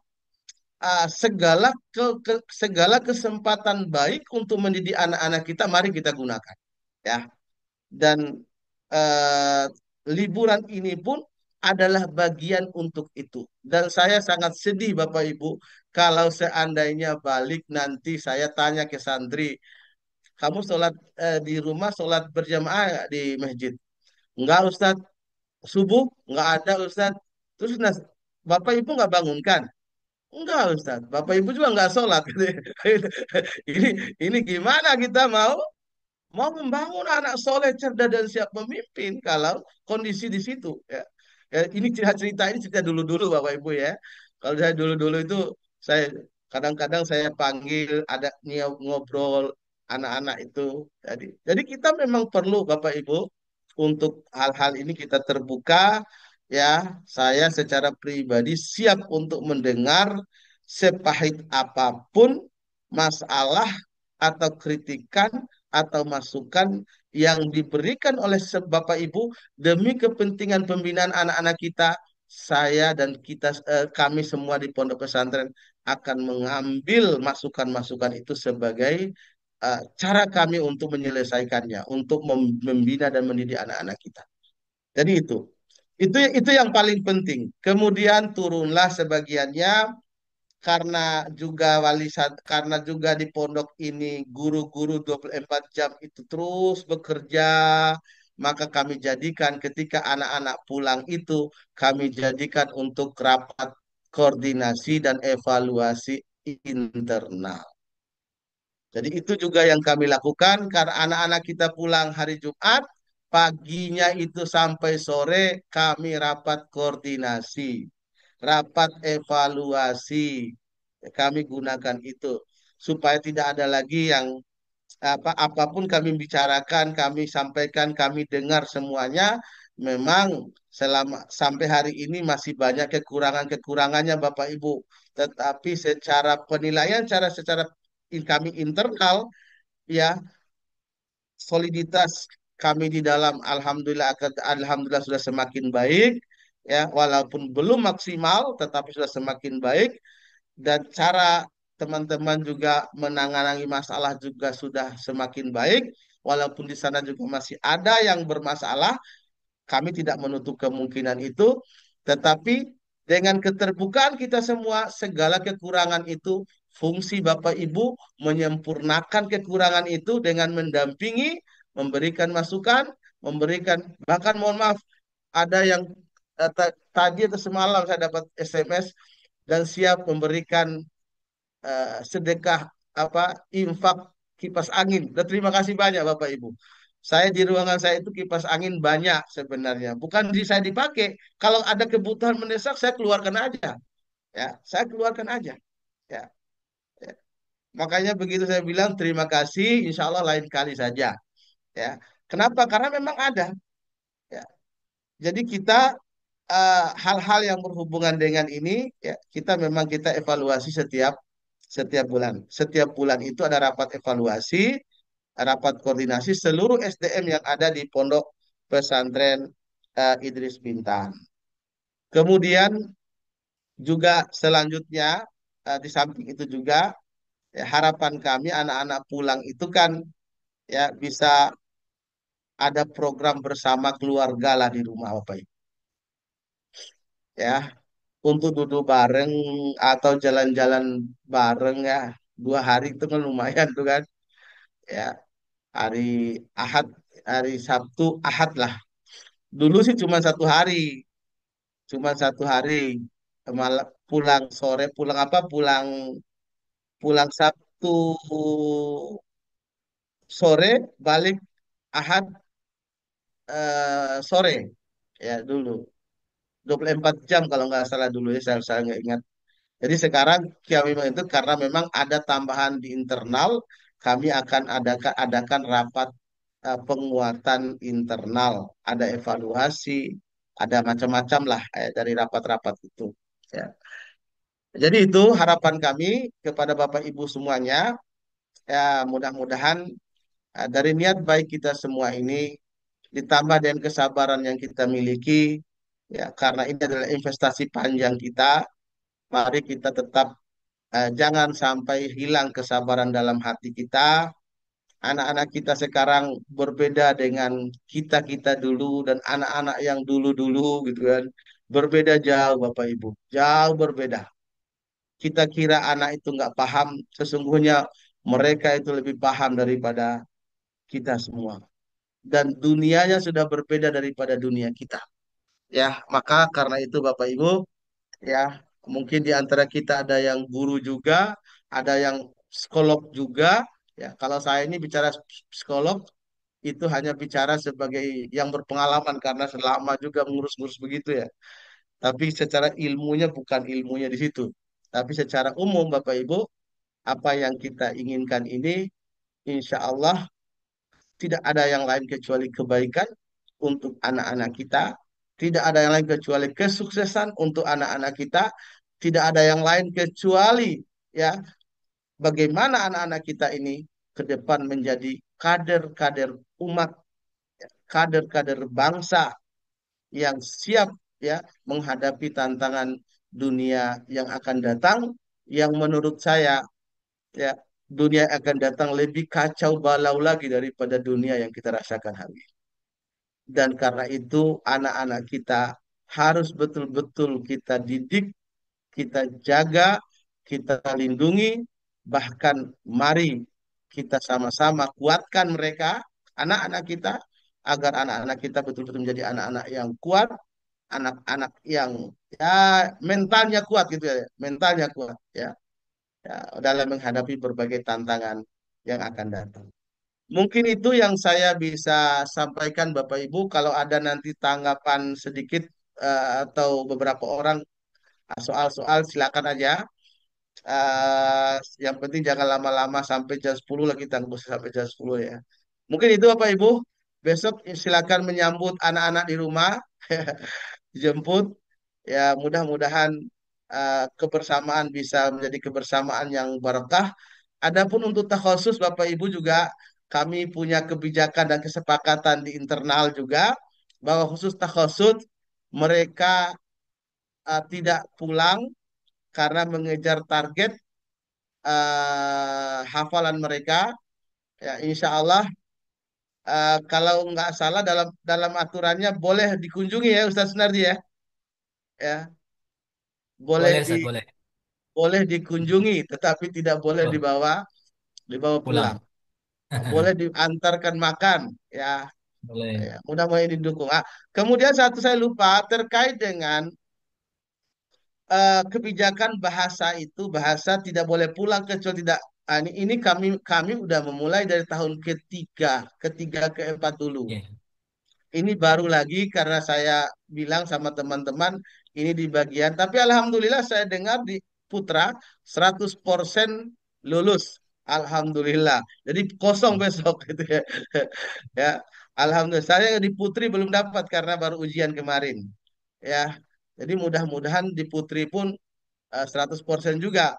Segala kesempatan baik untuk mendidik anak-anak kita mari kita gunakan, ya. Dan eh, liburan ini pun adalah bagian untuk itu. Dan saya sangat sedih Bapak Ibu kalau seandainya balik nanti saya tanya ke santri, kamu sholat di rumah sholat berjamaah nggak di masjid? Enggak Ustadz. Subuh nggak ada Ustadz. Terus Bapak Ibu nggak bangunkan? Enggak Ustadz. Bapak Ibu juga nggak sholat. Ini ini gimana kita mau membangun anak soleh, cerdas dan siap memimpin kalau kondisi di situ, ya. Ya, ini cerita ini cerita dulu-dulu Bapak Ibu ya. Kalau saya dulu-dulu itu saya kadang-kadang saya panggil ada ngobrol anak-anak itu. Jadi kita memang perlu Bapak Ibu untuk hal-hal ini kita terbuka, ya. Saya secara pribadi siap untuk mendengar sepahit apapun masalah atau kritikan atau masukan yang diberikan oleh Bapak Ibu demi kepentingan pembinaan anak-anak kita, saya dan kami semua di pondok pesantren akan mengambil masukan-masukan itu sebagai cara kami untuk menyelesaikannya, untuk membina dan mendidik anak-anak kita. Jadi itu yang paling penting. Kemudian turunlah sebagiannya karena karena juga di pondok ini guru-guru 24 jam itu terus bekerja, maka kami jadikan ketika anak-anak pulang itu kami jadikan untuk rapat koordinasi dan evaluasi internal. Jadi itu juga yang kami lakukan karena anak-anak kita pulang hari Jumat, paginya itu sampai sore kami rapat koordinasi, rapat evaluasi. Kami gunakan itu supaya tidak ada lagi yang apapun kami bicarakan, kami sampaikan, kami dengar semuanya. Memang selama sampai hari ini masih banyak kekurangan-kekurangannya Bapak Ibu. Tetapi secara penilaian, secara kami internal, ya, soliditas kami di dalam alhamdulillah sudah semakin baik, ya, walaupun belum maksimal tetapi sudah semakin baik, dan cara teman-teman juga menangani masalah juga sudah semakin baik, walaupun di sana juga masih ada yang bermasalah. Kami tidak menutup kemungkinan itu, tetapi dengan keterbukaan kita semua, segala kekurangan itu, fungsi Bapak Ibu menyempurnakan kekurangan itu dengan mendampingi, memberikan masukan, memberikan, bahkan mohon maaf, ada yang tadi atau semalam saya dapat SMS dan siap memberikan sedekah infak kipas angin. Dan terima kasih banyak Bapak Ibu. Saya di ruangan saya itu kipas angin banyak sebenarnya. Bukan di saya dipakai. Kalau ada kebutuhan mendesak saya keluarkan aja. Ya, saya keluarkan aja. Ya, ya. Makanya begitu saya bilang terima kasih, insya Allah lain kali saja. Ya, kenapa? Karena memang ada. Ya. Jadi kita hal-hal yang berhubungan dengan ini, ya, kita evaluasi setiap bulan. Setiap bulan itu ada rapat evaluasi, rapat koordinasi seluruh SDM yang ada di Pondok Pesantren Idris Bintan. Kemudian juga selanjutnya di samping itu juga, ya, harapan kami anak-anak pulang itu kan, ya, bisa ada program bersama keluarga lah di rumah Bapak Ibu. Ya, untuk duduk bareng atau jalan-jalan bareng, ya, 2 hari itu kan lumayan tuh kan, ya. Hari Ahad, hari Sabtu, Ahad lah. Dulu sih cuma 1 hari, malah pulang sore, pulang pulang pulang Sabtu sore, balik Ahad sore, ya dulu 24 jam kalau nggak salah dulu ya, saya nggak ingat. Jadi sekarang kami itu karena memang ada tambahan di internal, kami akan adakan rapat penguatan internal, ada evaluasi, ada macam-macam lah dari rapat-rapat itu. Ya. Jadi itu harapan kami kepada Bapak Ibu semuanya. Ya, mudah-mudahan Dari niat baik kita semua ini ditambah dengan kesabaran yang kita miliki, ya karena ini adalah investasi panjang kita, mari kita tetap jangan sampai hilang kesabaran dalam hati kita. Anak-anak kita sekarang berbeda dengan kita-kita dulu dan anak-anak yang dulu-dulu gitu kan. Berbeda jauh Bapak Ibu, jauh berbeda. Kita kira anak itu nggak paham, sesungguhnya mereka itu lebih paham daripada kita semua. Dan dunianya sudah berbeda daripada dunia kita. Ya, maka karena itu Bapak Ibu, ya mungkin di antara kita ada yang guru juga, ada yang psikolog juga. Ya, kalau saya ini bicara psikolog itu hanya bicara sebagai yang berpengalaman karena selama juga mengurus-ngurus begitu ya. Tapi secara ilmunya bukan ilmunya di situ. Tapi secara umum Bapak Ibu, apa yang kita inginkan ini insya Allah tidak ada yang lain kecuali kebaikan untuk anak-anak kita. Tidak ada yang lain kecuali kesuksesan untuk anak-anak kita. Tidak ada yang lain kecuali ya bagaimana anak-anak kita ini ke depan menjadi kader-kader umat, kader-kader bangsa yang siap ya menghadapi tantangan dunia yang akan datang yang menurut saya ya dunia akan datang lebih kacau balau lagi daripada dunia yang kita rasakan hari ini. Dan karena itu anak-anak kita harus betul-betul kita didik, kita jaga, kita lindungi, bahkan mari kita sama-sama kuatkan mereka, anak-anak kita, agar anak-anak kita betul-betul menjadi anak-anak yang kuat, anak-anak yang ya mentalnya kuat gitu ya, mentalnya kuat ya, ya dalam menghadapi berbagai tantangan yang akan datang. Mungkin itu yang saya bisa sampaikan Bapak Ibu. Kalau ada nanti tanggapan sedikit atau beberapa orang soal-soal silakan aja. Yang penting jangan lama-lama sampai jam 10 lah kita nggak usah sampai jam 10 ya. Mungkin itu Bapak Ibu. Besok silakan menyambut anak-anak di rumah. Dijemput. Ya mudah-mudahan kebersamaan bisa menjadi kebersamaan yang barokah. Adapun untuk takhusus Bapak Ibu juga kami punya kebijakan dan kesepakatan di internal juga bahwa khusus takhusus mereka tidak pulang karena mengejar target hafalan mereka. Ya, insya Allah kalau nggak salah dalam dalam aturannya boleh dikunjungi ya Ustaz Sunardi ya. Ya, boleh Boleh, di Ustaz, boleh. boleh dikunjungi tetapi tidak boleh Oh, dibawa pulang. pulang. Boleh diantarkan makan ya. Boleh. Ya, mudah-mudahan ini didukung. Kemudian satu saya lupa terkait dengan kebijakan bahasa itu bahasa tidak boleh pulang kecuali tidak ini kami udah memulai dari tahun ketiga keempat dulu. Oke. Ini baru lagi karena saya bilang sama teman-teman ini di bagian. Tapi alhamdulillah saya dengar di Putra 100% lulus. Alhamdulillah. Jadi kosong besok gitu ya. Ya, alhamdulillah. Saya di Putri belum dapat karena baru ujian kemarin. Ya. Jadi mudah-mudahan di Putri pun 100% juga.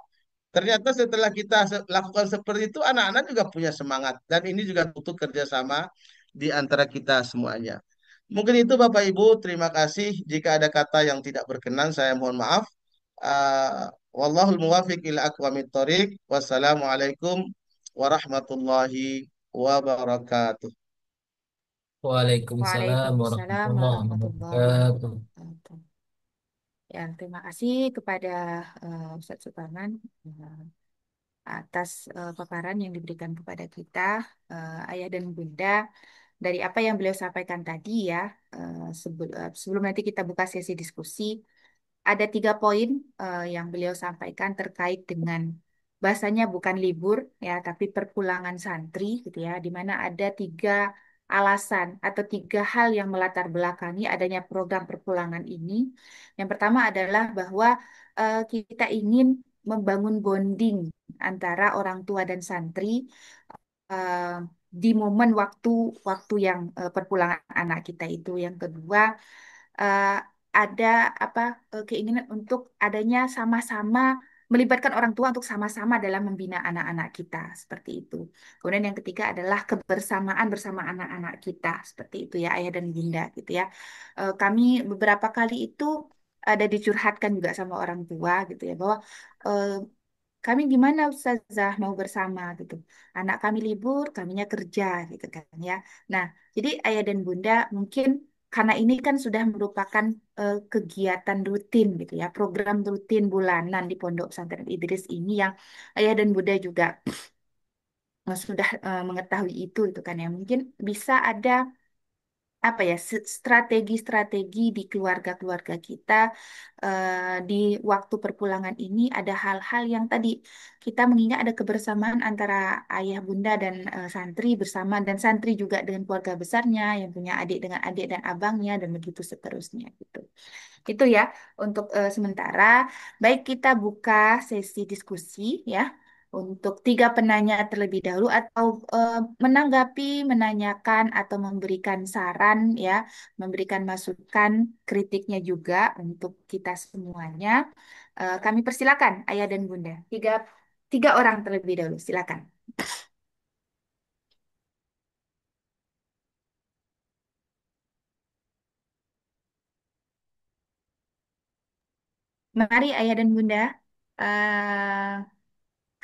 Ternyata setelah kita lakukan seperti itu, anak-anak juga punya semangat. Dan ini juga butuh kerjasama di antara kita semuanya. Mungkin itu Bapak Ibu, terima kasih. Jika ada kata yang tidak berkenan, saya mohon maaf. Wallahul muwafiq ila aqwamit thoriq. Wassalamualaikum warahmatullahi wabarakatuh. Waalaikumsalam Waalaikumsalam warahmatullahi warahmatullahi wabarakatuh. wabarakatuh. Ya, terima kasih kepada Ustadz Suparman atas paparan yang diberikan kepada kita, ayah dan bunda, dari apa yang beliau sampaikan tadi ya. Sebelum nanti kita buka sesi diskusi, ada 3 poin yang beliau sampaikan terkait dengan bahasanya bukan libur ya, tapi perpulangan santri gitu ya, di mana ada 3 alasan atau 3 hal yang melatar belakangi adanya program perpulangan ini. Yang pertama adalah bahwa kita ingin membangun bonding antara orang tua dan santri eh, di momen waktu waktu yang perpulangan anak kita itu. Yang kedua, eh, ada apa keinginan untuk adanya sama-sama melibatkan orang tua untuk sama-sama dalam membina anak-anak kita seperti itu. Kemudian yang ketiga adalah kebersamaan bersama anak-anak kita seperti itu ya ayah dan bunda gitu ya. Kami beberapa kali itu ada dicurhatkan juga sama orang tua gitu ya bahwa eh, kami gimana Ustazah mau bersama gitu. Anak kami libur, kaminya kerja gitu kan ya. Nah, jadi ayah dan bunda mungkin karena ini kan sudah merupakan kegiatan rutin gitu ya, program rutin bulanan di Pondok Pesantren Idris ini yang ayah dan bunda juga sudah mengetahui itu kan ya. Mungkin bisa ada apa ya strategi-strategi di keluarga-keluarga kita di waktu perpulangan ini ada hal-hal yang tadi kita mengingat ada kebersamaan antara ayah bunda dan santri bersama dan santri juga dengan keluarga besarnya yang punya adik dengan adik dan abangnya dan begitu seterusnya gitu. Itu ya untuk sementara. Baik kita buka sesi diskusi ya untuk tiga penanya terlebih dahulu atau menanggapi, menanyakan atau memberikan saran ya, memberikan masukan, kritiknya juga untuk kita semuanya. Kami persilakan Ayah dan Bunda. Tiga orang terlebih dahulu, silakan. Mari Ayah dan Bunda.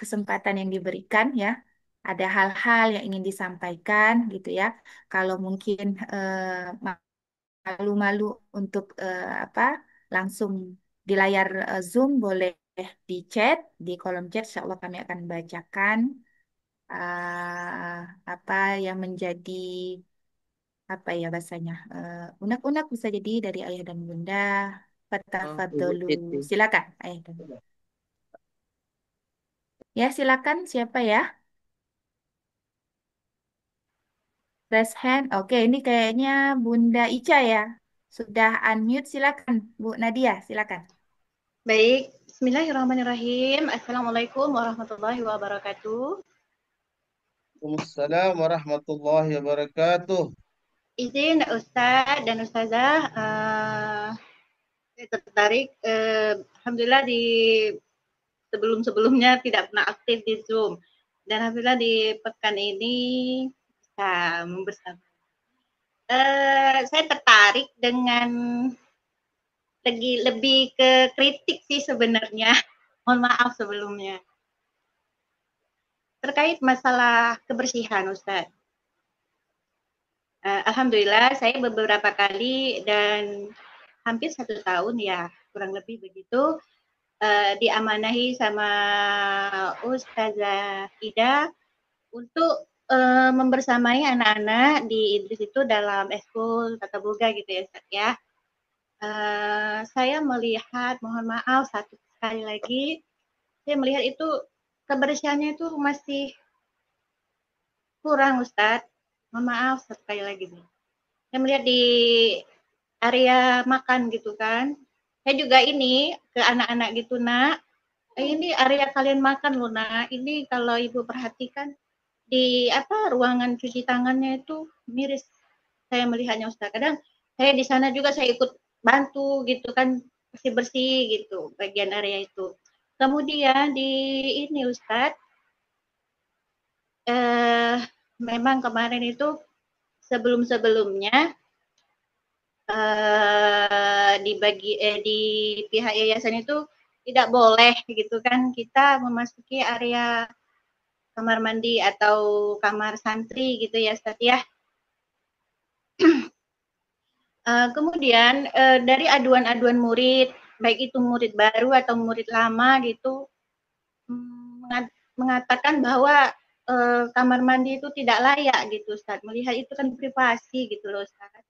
Kesempatan yang diberikan ya. Ada hal-hal yang ingin disampaikan gitu ya. Kalau mungkin malu-malu untuk apa langsung di layar Zoom boleh di chat di kolom chat. Insya Allah kami akan bacakan apa yang menjadi apa ya bahasanya unek-unek bisa jadi dari ayah dan bunda. Ibu Fatafadolu. Titi. Silakan ayah dan bunda. Ya silakan siapa ya? Raise hand. Oke, ini kayaknya Bunda Ica ya. Sudah unmute, silakan. Bu Nadia, silakan. Baik, Bismillahirrahmanirrahim. Assalamualaikum warahmatullahi wabarakatuh. Waalaikumsalam warahmatullahi wabarakatuh. Izin Ustadz dan Ustazah, saya tertarik. Alhamdulillah di sebelum-sebelumnya tidak pernah aktif di Zoom. Dan alhamdulillah di pekan ini bisa bersama. Saya tertarik dengan lebih ke kritik sih sebenarnya. Mohon maaf sebelumnya. Terkait masalah kebersihan, Ustadz. Alhamdulillah saya beberapa kali dan hampir 1 tahun ya, kurang lebih begitu, diamanahi sama Ustazah Ida untuk membersamai anak-anak di Idris itu dalam ekskul tata boga gitu ya Ustaz ya. Saya melihat, mohon maaf sekali lagi, saya melihat itu kebersihannya itu masih kurang Ustadz. Mohon maaf sekali lagi nih. Saya melihat di area makan gitu kan. Saya juga ini ke anak-anak gitu nak. Ini area kalian makan loh nak. Ini kalau ibu perhatikan di ruangan cuci tangannya itu miris. Saya melihatnya Ustaz. Kadang saya di sana juga saya ikut bantu gitu kan bersih-bersih gitu bagian area itu. Kemudian di ini Ustaz, memang kemarin itu sebelum-sebelumnya di pihak yayasan itu tidak boleh gitu kan kita memasuki area kamar mandi atau kamar santri gitu ya Ustaz ya. Kemudian dari aduan-aduan murid, baik itu murid baru atau murid lama gitu, mengatakan bahwa kamar mandi itu tidak layak gitu Ustaz. Melihat itu kan privasi gitu loh Ustaz.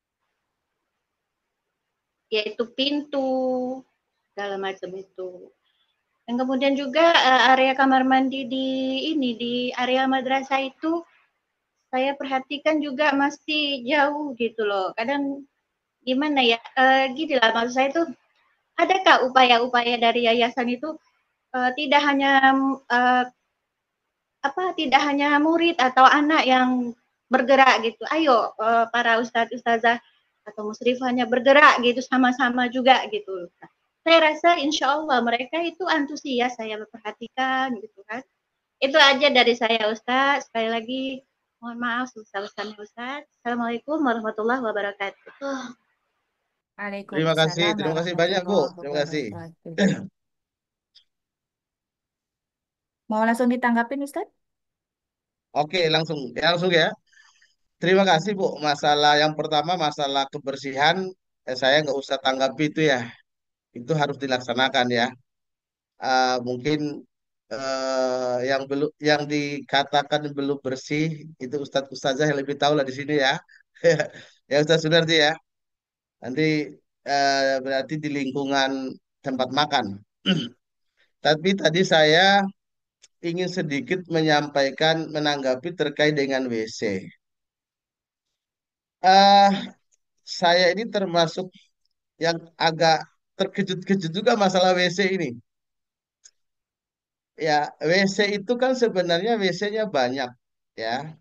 Yaitu pintu, segala macam itu. Dan kemudian juga area kamar mandi di area madrasah itu saya perhatikan juga masih jauh gitu loh. Kadang gimana ya, gini lah maksud saya itu, adakah upaya-upaya dari yayasan itu tidak hanya murid atau anak yang bergerak gitu. Ayo para ustadz ustazah atau musrifahnya bergerak gitu sama-sama juga gitu. saya rasa insya Allah mereka itu antusias, saya perhatikan gitu kan. Itu aja dari saya Ustaz. Sekali lagi mohon maaf sebesar-besarnya Ustaz. Assalamualaikum warahmatullahi wabarakatuh. Waalaikumsalam Terima kasih banyak Bu. warahmatullahi Terima kasih. wabarakatuh. Mau langsung ditanggapin Ustaz? Oke, langsung ya. Terima kasih Bu. Masalah yang pertama, masalah kebersihan, saya nggak usah tanggapi itu ya. Itu harus dilaksanakan ya. Mungkin yang dikatakan belum bersih itu Ustadz Ustazah yang lebih tahu lah di sini ya. Ya Ustadz Sunardi ya. Nanti berarti di lingkungan tempat makan. Tapi tadi saya ingin sedikit menyampaikan menanggapi terkait dengan WC. eh saya ini termasuk yang agak terkejut-kejut juga masalah WC ini. Ya, WC itu kan sebenarnya WC-nya banyak ya.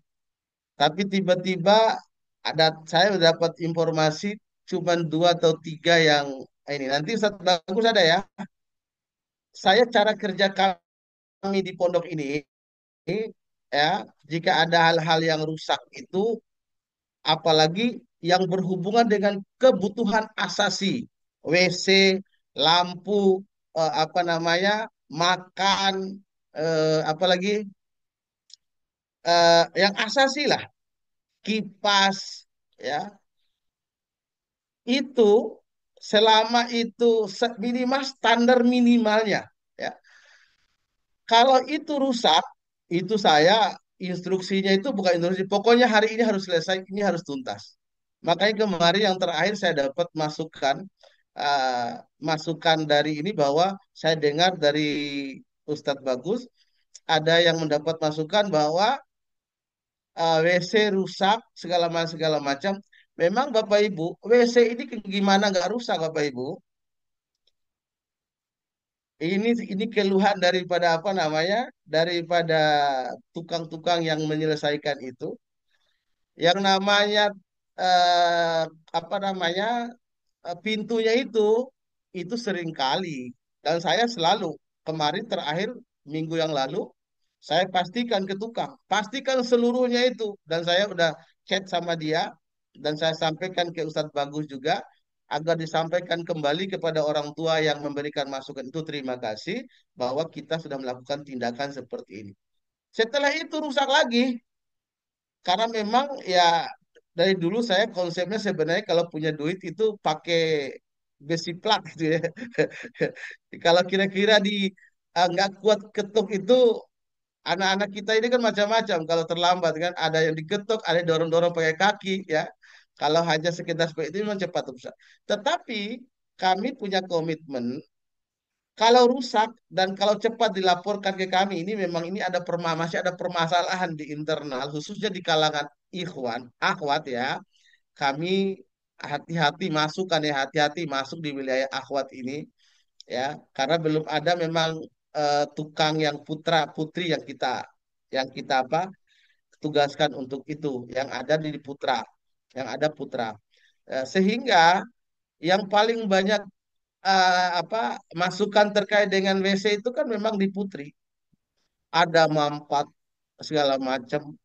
Tapi tiba-tiba saya dapat informasi cuma dua atau tiga yang ini. Nanti Ustaz Bagus ada ya. Saya cara kerja kami di pondok ini ya, jika ada hal-hal yang rusak itu apalagi yang berhubungan dengan kebutuhan asasi, WC, lampu, apa namanya, makan, apalagi yang asasi lah, kipas, ya, itu selama itu minimal standar minimalnya, ya. Kalau itu rusak, itu saya instruksinya itu bukan instruksi, pokoknya hari ini harus selesai, ini harus tuntas. Makanya kemarin yang terakhir saya dapat uh, masukan dari ini bahwa saya dengar dari Ustadz Bagus ada yang mendapat masukan bahwa WC rusak segala macam. Memang Bapak Ibu, WC ini gimana nggak rusak Bapak Ibu? Ini keluhan daripada apa namanya? Daripada tukang-tukang yang menyelesaikan itu. Yang namanya eh, apa namanya? Pintunya itu sering kali dan saya selalu kemarin terakhir minggu yang lalu saya pastikan ke tukang, pastikan seluruhnya itu dan saya udah chat sama dia dan saya sampaikan ke Ustadz Bagus juga agar disampaikan kembali kepada orang tua yang memberikan masukan itu terima kasih bahwa kita sudah melakukan tindakan seperti ini. Setelah itu rusak lagi karena memang ya dari dulu saya konsepnya sebenarnya kalau punya duit itu pakai besi plak gitu ya. Kalau kira-kira nggak kuat ketuk itu anak-anak kita ini kan macam-macam. Kalau terlambat kan ada yang diketuk, ada yang dorong-dorong pakai kaki ya. Kalau hanya sekedar seperti itu memang cepat rusak. Tetapi kami punya komitmen kalau rusak dan kalau cepat dilaporkan ke kami ini memang ini masih ada permasalahan di internal khususnya di kalangan ikhwan, akhwat ya. Kami hati-hati masukkan ya hati-hati masuk di wilayah akhwat ini ya karena belum ada memang tukang yang putra putri yang kita apa tugaskan untuk itu yang ada di putra yang ada putra. Sehingga yang paling banyak apa masukan terkait dengan WC itu kan memang di putri ada mampat segala macam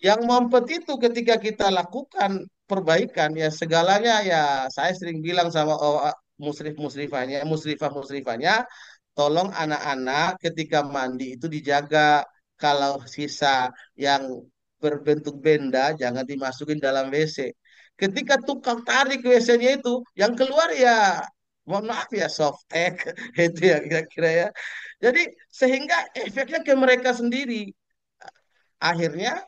yang mampet itu ketika kita lakukan perbaikan ya segalanya ya saya sering bilang sama musrifah-musrifahnya tolong anak-anak ketika mandi itu dijaga kalau sisa yang berbentuk benda jangan dimasukin dalam WC. Ketika tukang tarik WC-nya itu yang keluar ya mohon maaf ya softtek itu ya kira-kira ya. Jadi sehingga efeknya ke mereka sendiri. Akhirnya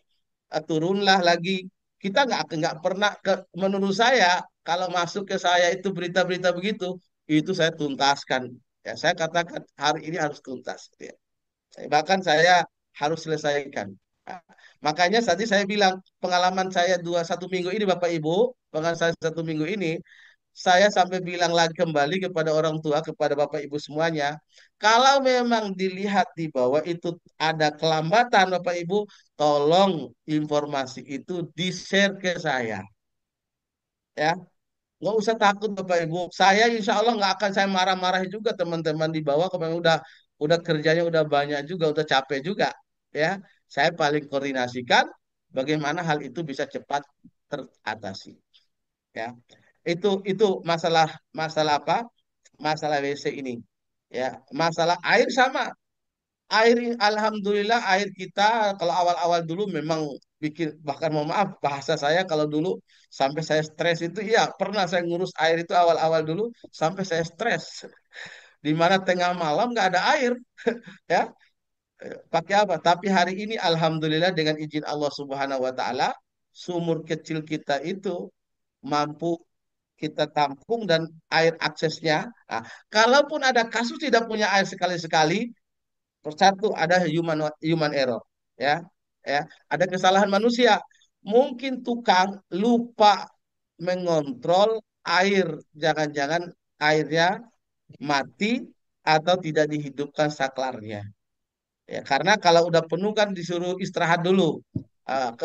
turunlah lagi. Kita nggak pernah menurut saya kalau masuk ke saya itu berita-berita begitu, itu saya tuntaskan. Ya, saya katakan hari ini harus tuntas. Ya. Bahkan saya harus selesaikan. Nah, makanya tadi saya bilang pengalaman saya satu minggu ini Bapak Ibu, pengalaman saya satu minggu ini, saya sampai bilang lagi kembali kepada orang tua, kepada Bapak Ibu semuanya, kalau memang dilihat di bawah itu ada kelambatan Bapak Ibu, tolong informasi itu di-share ke saya. Ya, Nggak usah takut Bapak Ibu. Saya insya Allah nggak akan saya marah-marahi juga teman-teman di bawah. Kalau memang udah kerjanya udah banyak juga, udah capek juga, ya. Saya paling koordinasikan bagaimana hal itu bisa cepat teratasi, ya. Itu masalah masalah apa? Masalah WC ini, ya. Masalah air sama. Alhamdulillah air kita kalau awal-awal dulu memang bikin, bahkan mohon maaf bahasa saya kalau dulu sampai saya stres itu, iya pernah saya ngurus air itu awal-awal dulu sampai saya stres di mana tengah malam nggak ada air, ya. Pakai apa? Tapi hari ini alhamdulillah dengan izin Allah Subhanahu Wa Taala sumur kecil kita itu mampu kita tampung dan air aksesnya. Nah, kalaupun ada kasus tidak punya air sekali-sekali, satu ada human error, ya, ya, ada kesalahan manusia. Mungkin tukang lupa mengontrol air, jangan-jangan airnya mati atau tidak dihidupkan saklarnya. Ya, karena kalau udah penuh kan disuruh istirahat dulu.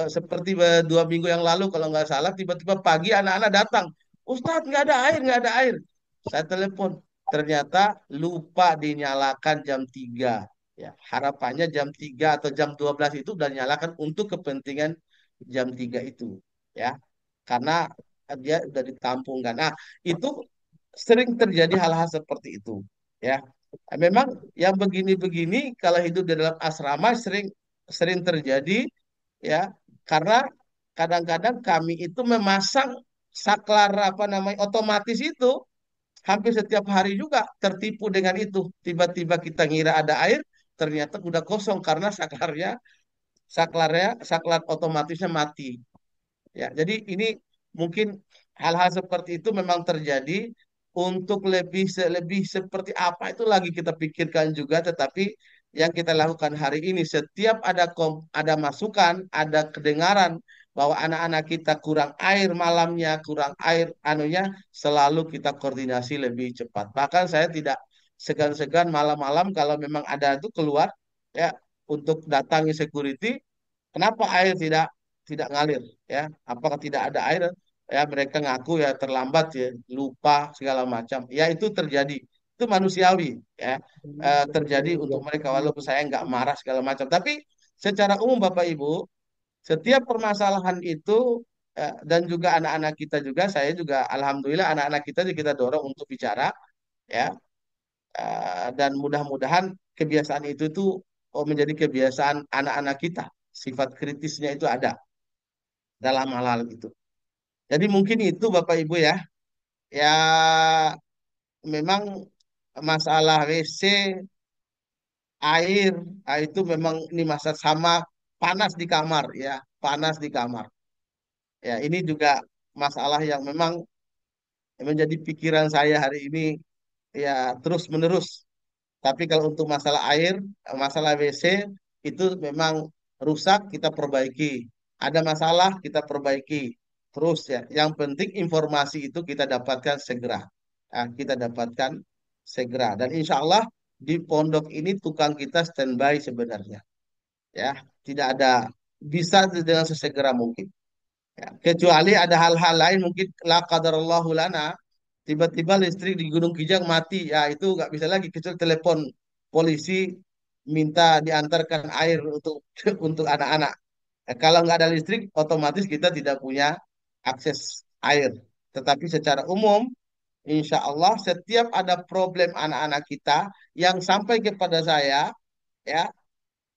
Seperti 2 minggu yang lalu kalau nggak salah, tiba-tiba pagi anak-anak datang, Ustadz nggak ada air, nggak ada air. Saya telepon, ternyata lupa dinyalakan jam 3. Ya, harapannya jam 3 atau jam 12 itu udah nyalakan untuk kepentingan jam 3 itu. Ya, karena dia udah ditampungkan. Nah, itu sering terjadi hal-hal seperti itu. Ya, memang yang begini-begini kalau hidup di dalam asrama sering sering terjadi, ya, karena kadang-kadang kami itu memasang saklar apa namanya otomatis itu hampir setiap hari juga tertipu dengan itu. Tiba-tiba kita ngira ada air, ternyata udah kosong karena saklar otomatisnya mati. Ya, jadi ini mungkin hal-hal seperti itu memang terjadi. Untuk lebih seperti apa itu lagi kita pikirkan juga, tetapi yang kita lakukan hari ini setiap ada masukan, ada kedengaran bahwa anak-anak kita kurang air malamnya, kurang air anunya, selalu kita koordinasi lebih cepat. Bahkan saya tidak segan-segan malam-malam kalau memang ada itu keluar, ya, untuk datangi security. Kenapa air tidak ngalir? Ya, apakah tidak ada air? Ya, mereka ngaku ya terlambat, ya, lupa segala macam. Ya, itu terjadi. Itu manusiawi, ya. Terjadi untuk mereka walaupun saya nggak marah segala macam. Tapi secara umum Bapak Ibu, setiap permasalahan itu, dan juga anak-anak kita juga, saya juga alhamdulillah anak-anak kita juga kita dorong untuk bicara, ya. Dan mudah-mudahan kebiasaan itu tuh menjadi kebiasaan anak-anak kita. Sifat kritisnya itu ada dalam hal-hal itu. Jadi mungkin itu Bapak Ibu, ya. Ya, memang masalah WC, air, itu memang ini masa sama panas di kamar, ya, panas di kamar. Ya, ini juga masalah yang memang menjadi pikiran saya hari ini, ya, terus-menerus. Tapi kalau untuk masalah air, masalah WC itu memang rusak kita perbaiki. Ada masalah kita perbaiki. Terus, ya. Yang penting informasi itu kita dapatkan segera. Kita dapatkan segera. Dan insya Allah di pondok ini tukang kita standby sebenarnya. Ya, tidak ada, bisa dengan sesegera mungkin. Ya, kecuali ada hal-hal lain mungkin la qadarallahu lana, tiba-tiba listrik di Gunung Kijang mati, ya itu nggak bisa lagi kecuali telepon polisi minta diantarkan air untuk untuk anak-anak. Kalau nggak ada listrik otomatis kita tidak punya akses air. Tetapi secara umum insya Allah setiap ada problem anak-anak kita yang sampai kepada saya, ya,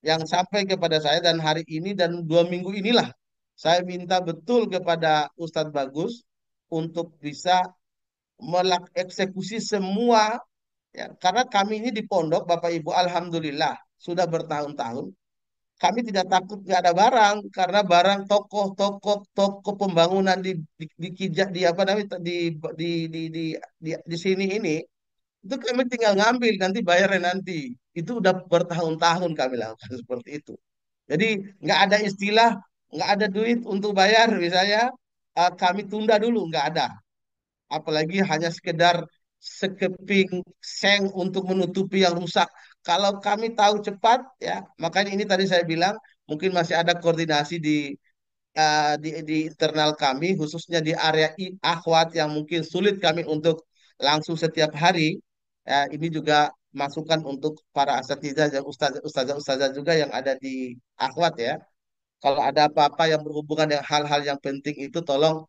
yang sampai kepada saya dan hari ini dan 2 minggu inilah saya minta betul kepada Ustadz Bagus untuk bisa eksekusi semua, ya, karena kami ini di pondok Bapak Ibu alhamdulillah sudah bertahun-tahun kami tidak takut nggak ada barang, karena barang toko pembangunan di apa namanya di sini ini itu kami tinggal ngambil nanti bayarnya nanti. Itu udah bertahun-tahun kami lakukan seperti itu. Jadi nggak ada istilah nggak ada duit untuk bayar misalnya, kami tunda dulu, nggak ada. Apalagi hanya sekedar sekeping seng untuk menutupi yang rusak. Kalau kami tahu cepat, ya, makanya ini tadi saya bilang mungkin masih ada koordinasi di internal kami, khususnya di area akhwat yang mungkin sulit kami untuk langsung setiap hari, ini juga masukan untuk para asatidzah dan ustazah juga yang ada di akhwat ya. Kalau ada apa-apa yang berhubungan dengan hal-hal yang penting itu tolong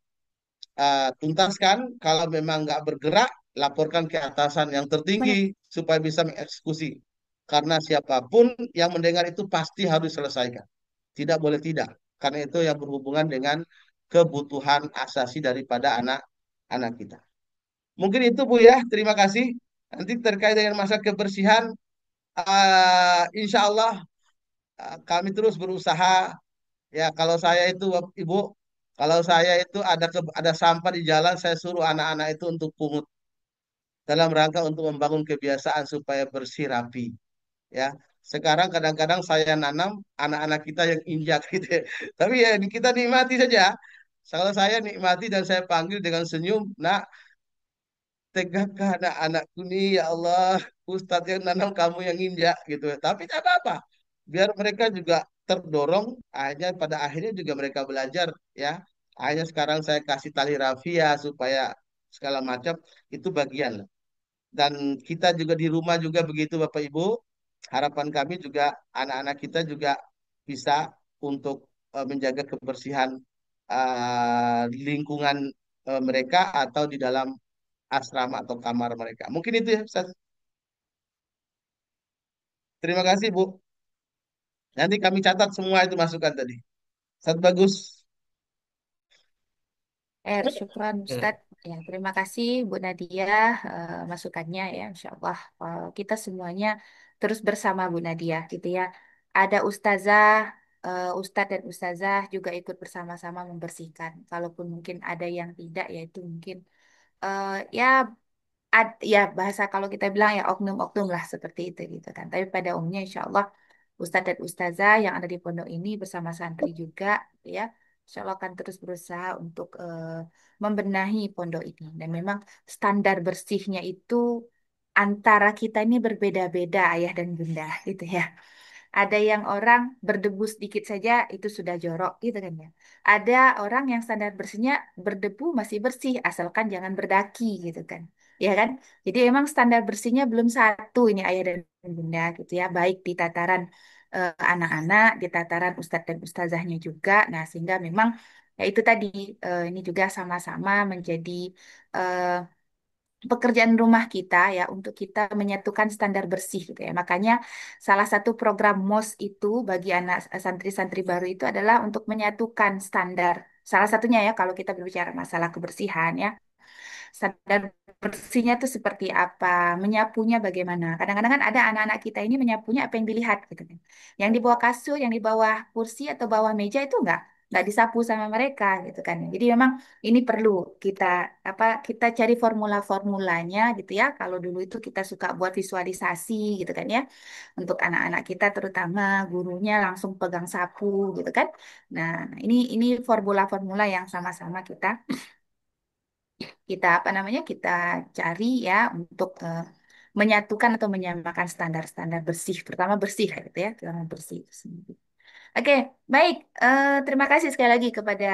tuntaskan. Kalau memang nggak bergerak, laporkan ke atasan yang tertinggi supaya bisa mengeksekusi. Karena siapapun yang mendengar itu pasti harus diselesaikan. Tidak boleh tidak. Karena itu yang berhubungan dengan kebutuhan asasi daripada anak-anak kita. Mungkin itu Bu ya. Terima kasih. Nanti terkait dengan masa kebersihan, insya Allah kami terus berusaha. Ya, kalau saya itu Ibu, kalau saya itu ada sampah di jalan, saya suruh anak-anak itu untuk pungut dalam rangka untuk membangun kebiasaan supaya bersih rapi. Ya, sekarang kadang-kadang saya nanam anak-anak kita yang injak gitu ya. Tapi ya kita nikmati saja. Kalau saya nikmati dan saya panggil dengan senyum, nak, tegakkah anak-anakku nih ya Allah, Ustadz yang nanam kamu yang injak gitu. Tapi tidak apa-apa. Biar mereka juga terdorong, akhirnya pada akhirnya juga mereka belajar ya. Hanya sekarang saya kasih tali rafia supaya segala macam itu bagian lah. Dan kita juga di rumah juga begitu Bapak Ibu. Harapan kami juga anak-anak kita juga bisa untuk menjaga kebersihan lingkungan mereka atau di dalam asrama atau kamar mereka. Mungkin itu ya, Ustaz. Terima kasih, Bu. Nanti kami catat semua itu masukan tadi. Ustaz bagus. Syukran Ya. Ustadz. Ya, terima kasih Bu Nadia masukannya ya, Insya Allah kita semuanya terus bersama Bu Nadia gitu ya. Ada ustazah, ustadz dan ustazah juga ikut bersama-sama membersihkan. Kalaupun mungkin ada yang tidak, ya itu mungkin ya ya bahasa kalau kita bilang ya oknum-oknum lah seperti itu gitu kan. Tapi pada umumnya Insya Allah Ustadz dan Ustazah yang ada di pondok ini bersama santri juga gitu ya. Insya Allah akan terus berusaha untuk membenahi pondok ini. Dan memang standar bersihnya itu antara kita ini berbeda-beda ayah dan bunda gitu ya. Ada yang orang berdebu sedikit saja itu sudah jorok gitu kan ya. Ada orang yang standar bersihnya berdebu masih bersih asalkan jangan berdaki gitu kan. Ya kan? Jadi emang standar bersihnya belum satu ini ayah dan bunda gitu ya. Baik di tataran anak-anak, di tataran ustadz dan ustazahnya juga. Nah, sehingga memang ya itu tadi ini juga sama-sama menjadi eh, pekerjaan rumah kita ya untuk kita menyatukan standar bersih gitu ya. Makanya salah satu program MOS itu bagi anak santri-santri baru itu adalah untuk menyatukan standar. Salah satunya ya kalau kita berbicara masalah kebersihan ya. Standar bersihnya itu seperti apa, menyapunya bagaimana. Kadang-kadang kan ada anak-anak kita ini menyapunya apa yang dilihat gitu kan. Yang di bawah kasur, yang di bawah kursi atau bawah meja itu nggak disapu sama mereka gitu kan. Jadi memang ini perlu kita kita cari formula-formulanya gitu ya. Kalau dulu itu kita suka buat visualisasi gitu kan ya. Untuk anak-anak kita terutama gurunya langsung pegang sapu gitu kan. Nah, ini formula-formula yang sama-sama kita apa namanya kita cari ya untuk menyatukan atau menyamakan standar-standar bersih, pertama bersih gitu ya, pertama bersih itu sendiri. Oke, baik. Terima kasih sekali lagi kepada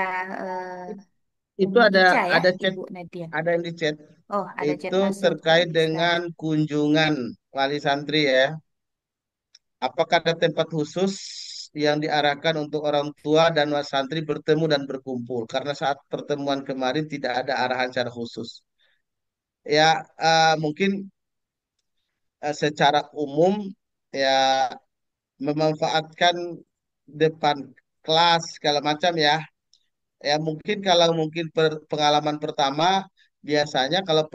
Itu Umi ada Ica ya, ada chat, Ibu Nadia. ada yang di chat. Oh, ada chat Itu masuk. terkait Baik sekali. dengan kunjungan wali santri ya. Apakah ada tempat khusus yang diarahkan untuk orang tua dan santri bertemu dan berkumpul? Karena saat pertemuan kemarin tidak ada arahan secara khusus. Ya, mungkin secara umum ya memanfaatkan depan kelas segala macam ya. Ya mungkin kalau mungkin pengalaman pertama biasanya kalau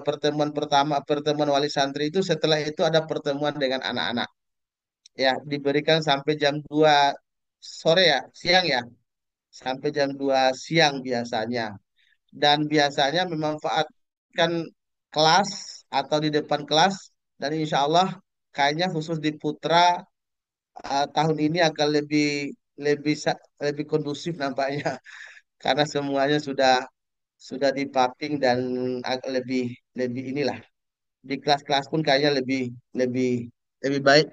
pertemuan pertama pertemuan wali santri itu setelah itu ada pertemuan dengan anak-anak. Ya, diberikan sampai jam 2 sore ya, siang ya, sampai jam 2 siang biasanya. Dan biasanya memanfaatkan kelas atau di depan kelas dan insya Allah kayaknya khusus di Putra tahun ini akan lebih lebih kondusif nampaknya karena semuanya sudah dipapping dan lebih lebih inilah di kelas-kelas pun kayaknya lebih lebih lebih baik.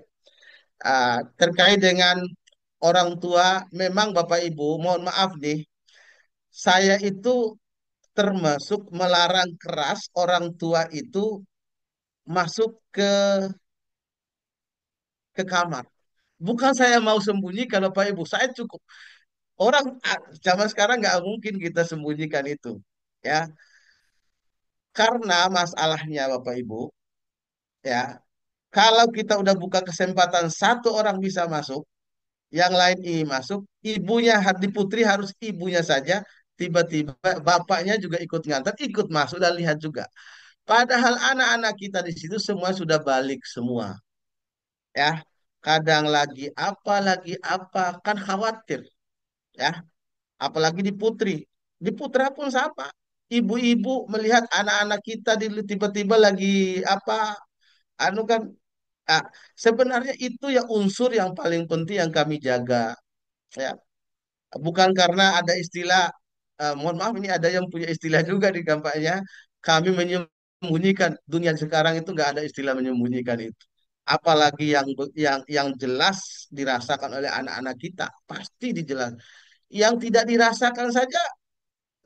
Terkait dengan orang tua, memang Bapak Ibu, mohon maaf nih, saya itu termasuk melarang keras orang tua itu masuk ke kamar. Bukan saya mau sembunyikan Bapak Ibu, saya cukup orang zaman sekarang nggak mungkin kita sembunyikan itu, ya. Karena masalahnya Bapak Ibu, ya, kalau kita udah buka kesempatan satu orang bisa masuk, yang lain ini masuk, ibunya di Putri harus ibunya saja, tiba-tiba bapaknya juga ikut ngantar, ikut masuk dan lihat juga. Padahal anak-anak kita di situ semua sudah balik semua, ya. Kadang lagi apa, kan khawatir, ya. Apalagi di Putri. Di Putra pun sama. Ibu-ibu melihat anak-anak kita tiba-tiba lagi apa, anu kan, ah, sebenarnya itu ya unsur yang paling penting yang kami jaga, ya. Bukan karena ada istilah, mohon maaf ini ada yang punya istilah juga di kampanye, kami menyembunyikan. Dunia sekarang itu nggak ada istilah menyembunyikan itu. Apalagi yang jelas dirasakan oleh anak-anak kita, pasti dijelas. Yang tidak dirasakan saja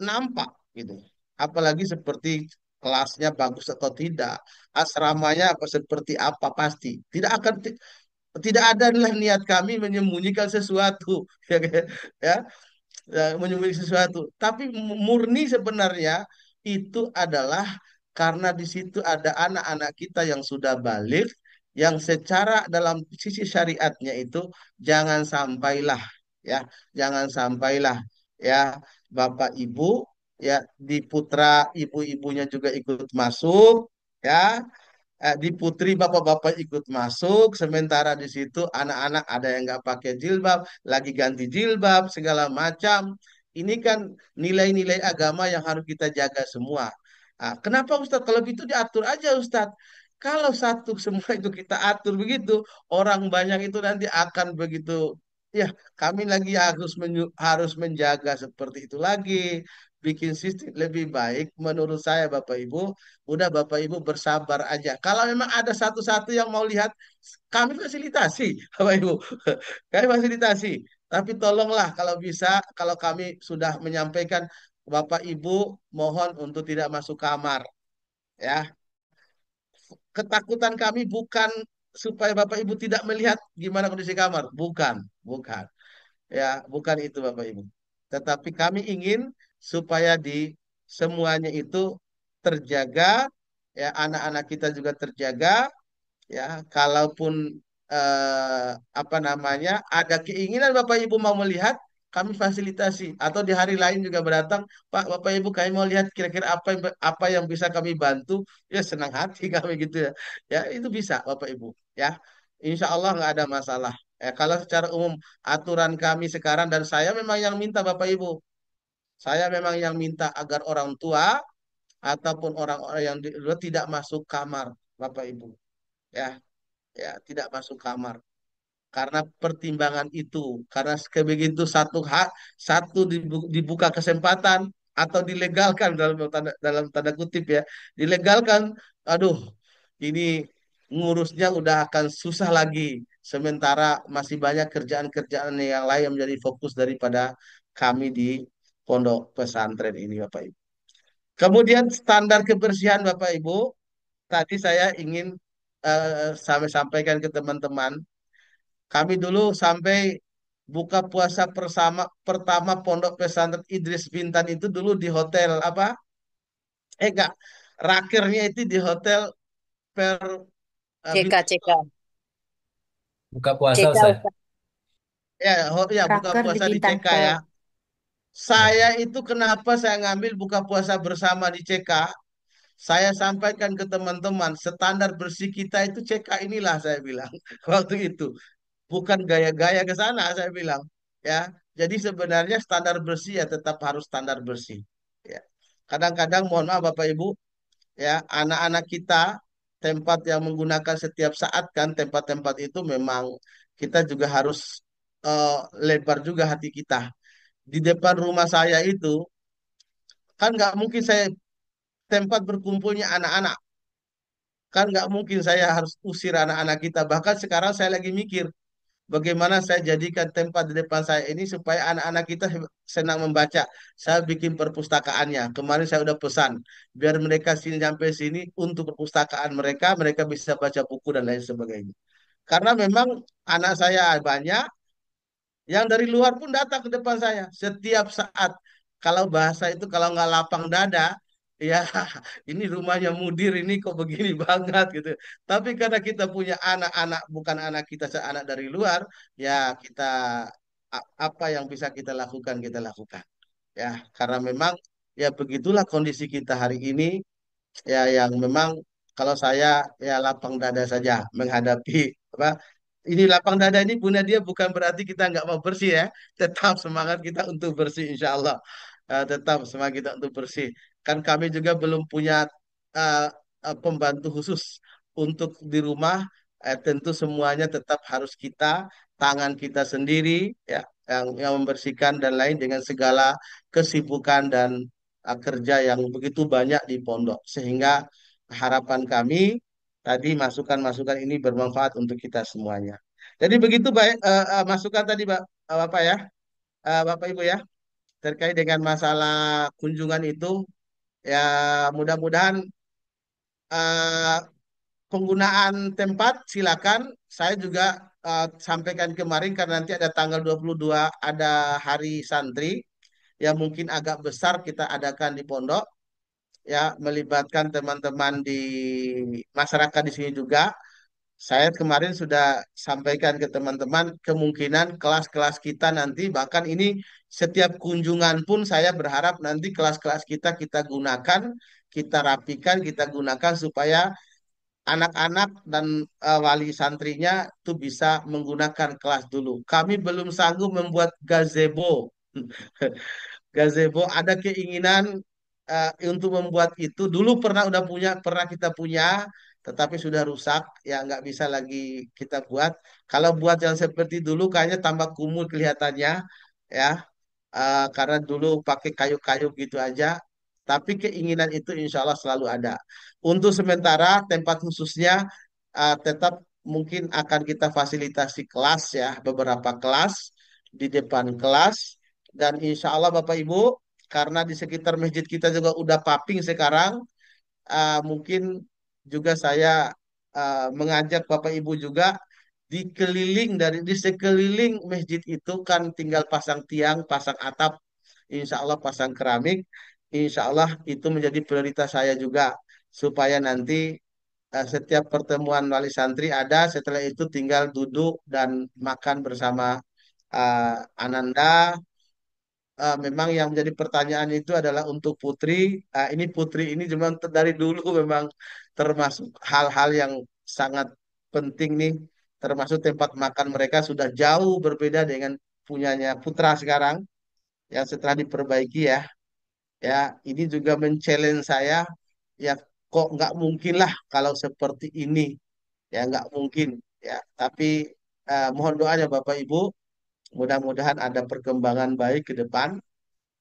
nampak gitu. Apalagi seperti kelasnya bagus atau tidak, asramanya apa seperti apa pasti. Tidak ada lah niat kami menyembunyikan sesuatu ya, ya, menyembunyikan sesuatu. Tapi murni sebenarnya itu adalah karena di situ ada anak-anak kita yang sudah balik, yang secara dalam sisi syariatnya itu jangan sampailah, ya, jangan sampailah, ya, bapak ibu, ya, di putra ibu-ibunya juga ikut masuk, ya, di Putri bapak-bapak ikut masuk, sementara di situ anak-anak ada yang nggak pakai jilbab, lagi ganti jilbab, segala macam. Ini kan nilai-nilai agama yang harus kita jaga semua. Ah, kenapa Ustadz? Kalau gitu diatur aja Ustadz. Kalau satu semua itu kita atur begitu, orang banyak itu nanti akan begitu. Ya, kami lagi harus menjaga seperti itu lagi. Bikin sistem lebih baik menurut saya Bapak Ibu. Udah Bapak Ibu bersabar aja. Kalau memang ada satu-satu yang mau lihat, kami fasilitasi, Bapak Ibu. Kami fasilitasi. Tapi tolonglah kalau bisa, kalau kami sudah menyampaikan, Bapak Ibu mohon untuk tidak masuk kamar. Ya, ketakutan kami bukan supaya Bapak Ibu tidak melihat gimana kondisi kamar. Bukan, bukan. Ya, bukan itu Bapak Ibu. Tetapi kami ingin supaya di semuanya itu terjaga, ya, anak-anak kita juga terjaga, ya. Kalaupun apa namanya ada keinginan Bapak Ibu mau melihat, kami fasilitasi atau di hari lain juga berdatang, Pak, Bapak Ibu kami mau lihat kira-kira apa yang bisa kami bantu, ya senang hati kami gitu ya. Ya, itu bisa Bapak Ibu, ya. Insya Allah nggak ada masalah. Kalau secara umum aturan kami sekarang, dan saya memang yang minta Bapak Ibu, saya memang yang minta agar orang tua ataupun orang-orang yang di luar tidak masuk kamar, Bapak Ibu. Ya, ya, tidak masuk kamar. Karena pertimbangan itu, karena begitu satu dibuka kesempatan atau dilegalkan dalam tanda kutip, ya, dilegalkan, aduh, ini ngurusnya udah akan susah lagi. Sementara masih banyak kerjaan-kerjaan yang lain yang menjadi fokus daripada kami di pondok pesantren ini, Bapak Ibu. Kemudian standar kebersihan Bapak Ibu, tadi saya ingin sampaikan ke teman-teman, kami dulu sampai buka puasa pertama Pondok Pesantren Idris Bintan itu dulu di hotel apa? Enggak, rakirnya itu di hotel per CK, Bintang. CK, Buka puasa CK Ustaz. Ustaz. Ya, ya, buka Raker di puasa di Bintan CK, ya. Per. Ya. Saya itu kenapa saya ngambil buka puasa bersama di CK? Saya sampaikan ke teman-teman, standar bersih kita itu CK inilah saya bilang waktu itu. Bukan gaya-gaya ke sana saya bilang, ya. Jadi sebenarnya standar bersih ya tetap harus standar bersih, ya. Kadang-kadang mohon maaf Bapak Ibu, ya, anak-anak kita tempat yang menggunakan setiap saat kan tempat-tempat itu memang kita juga harus lebar juga hati kita. Di depan rumah saya itu kan nggak mungkin saya tempat berkumpulnya anak-anak, kan nggak mungkin saya harus usir anak-anak kita. Bahkan sekarang saya lagi mikir bagaimana saya jadikan tempat di depan saya ini supaya anak-anak kita senang membaca. Saya bikin perpustakaannya. Kemarin saya udah pesan biar mereka sini sampai sini untuk perpustakaan mereka, mereka bisa baca buku dan lain sebagainya. Karena memang anak saya banyak, yang dari luar pun datang ke depan saya setiap saat. Kalau bahasa itu kalau nggak lapang dada, ya ini rumahnya mudir ini kok begini banget gitu. Tapi karena kita punya anak-anak, bukan anak kita seanak dari luar, ya kita apa yang bisa kita lakukan. Ya, karena memang ya begitulah kondisi kita hari ini, ya yang memang kalau saya ya lapang dada saja menghadapi apa ini lapang dada ini punya dia bukan berarti kita nggak mau bersih ya, tetap semangat kita untuk bersih insya Allah. Tetap semangat kita untuk bersih, kan kami juga belum punya eh, pembantu khusus untuk di rumah. Tentu semuanya tetap harus kita tangan kita sendiri ya yang membersihkan dan lain dengan segala kesibukan dan kerja yang begitu banyak di pondok, sehingga harapan kami tadi masukan-masukan ini bermanfaat untuk kita semuanya. Jadi begitu baik masukan tadi Bapak ya, Bapak Ibu ya, terkait dengan masalah kunjungan itu ya, mudah-mudahan eh, penggunaan tempat silakan. Saya juga sampaikan kemarin karena nanti ada tanggal 22 ada hari santri yang mungkin agak besar kita adakan di pondok, ya melibatkan teman-teman di masyarakat di sini juga. Saya kemarin sudah sampaikan ke teman-teman kemungkinan kelas-kelas kita nanti bahkan ini setiap kunjungan pun saya berharap nanti kelas-kelas kita kita gunakan, kita rapikan, kita gunakan supaya anak-anak dan wali santrinya tuh bisa menggunakan kelas dulu. Kami belum sanggup membuat gazebo. Gazebo ada keinginan untuk membuat itu. Dulu pernah kita punya, tetapi sudah rusak, ya nggak bisa lagi kita buat. Kalau buat yang seperti dulu kayaknya tambah kumuh kelihatannya, ya. Karena dulu pakai kayu-kayu gitu aja. Tapi keinginan itu insya Allah selalu ada. Untuk sementara tempat khususnya tetap mungkin akan kita fasilitasi kelas ya, beberapa kelas di depan kelas. Dan insya Allah Bapak Ibu, karena di sekitar masjid kita juga udah paping sekarang, mungkin juga saya mengajak Bapak Ibu juga di sekeliling masjid itu kan tinggal pasang tiang, pasang atap, insya Allah pasang keramik, insya Allah itu menjadi prioritas saya juga supaya nanti setiap pertemuan wali santri ada, setelah itu tinggal duduk dan makan bersama Ananda. Memang yang menjadi pertanyaan itu adalah untuk Putri. Ini Putri ini cuma dari dulu memang termasuk hal-hal yang sangat penting nih. Termasuk tempat makan mereka sudah jauh berbeda dengan punyanya Putra sekarang yang setelah diperbaiki ya. Ya, ini juga men-challenge saya. Ya, kok nggak mungkin lah kalau seperti ini. Ya, nggak mungkin. Ya, tapi mohon doanya Bapak Ibu, mudah-mudahan ada perkembangan baik ke depan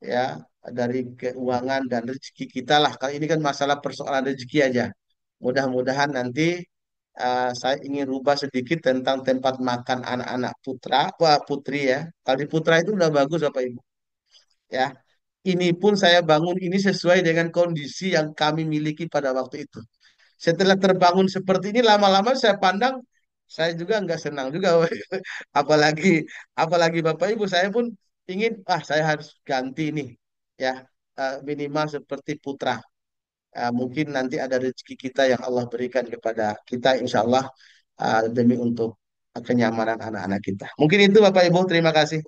ya dari keuangan dan rezeki kita lah. Kali ini kan masalah persoalan rezeki aja. Mudah-mudahan nanti saya ingin rubah sedikit tentang tempat makan anak-anak putra, wah putri ya. Kalau di putra itu udah bagus Bapak Ibu. Ya, ini pun saya bangun ini sesuai dengan kondisi yang kami miliki pada waktu itu. Setelah terbangun seperti ini, lama-lama saya pandang, saya juga nggak senang juga. Apalagi, apalagi Bapak Ibu, saya pun ingin, saya harus ganti nih, ya minimal seperti putra. Mungkin nanti ada rezeki kita yang Allah berikan kepada kita, insya Allah demi untuk kenyamanan anak-anak kita. Mungkin itu Bapak Ibu, terima kasih.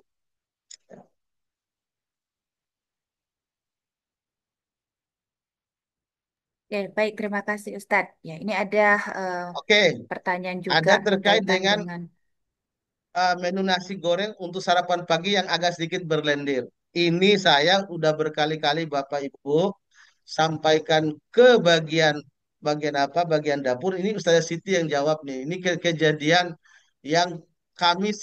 Ya, baik, terima kasih Ustadz. Ya, ini ada eh, Oke, pertanyaan juga ada terkait berkaitan dengan dengan menu nasi goreng untuk sarapan pagi yang agak sedikit berlendir. Ini saya udah berkali-kali Bapak Ibu sampaikan ke bagian bagian apa? Bagian dapur. Ini Ustazah Siti yang jawab nih. Ini kejadian yang kami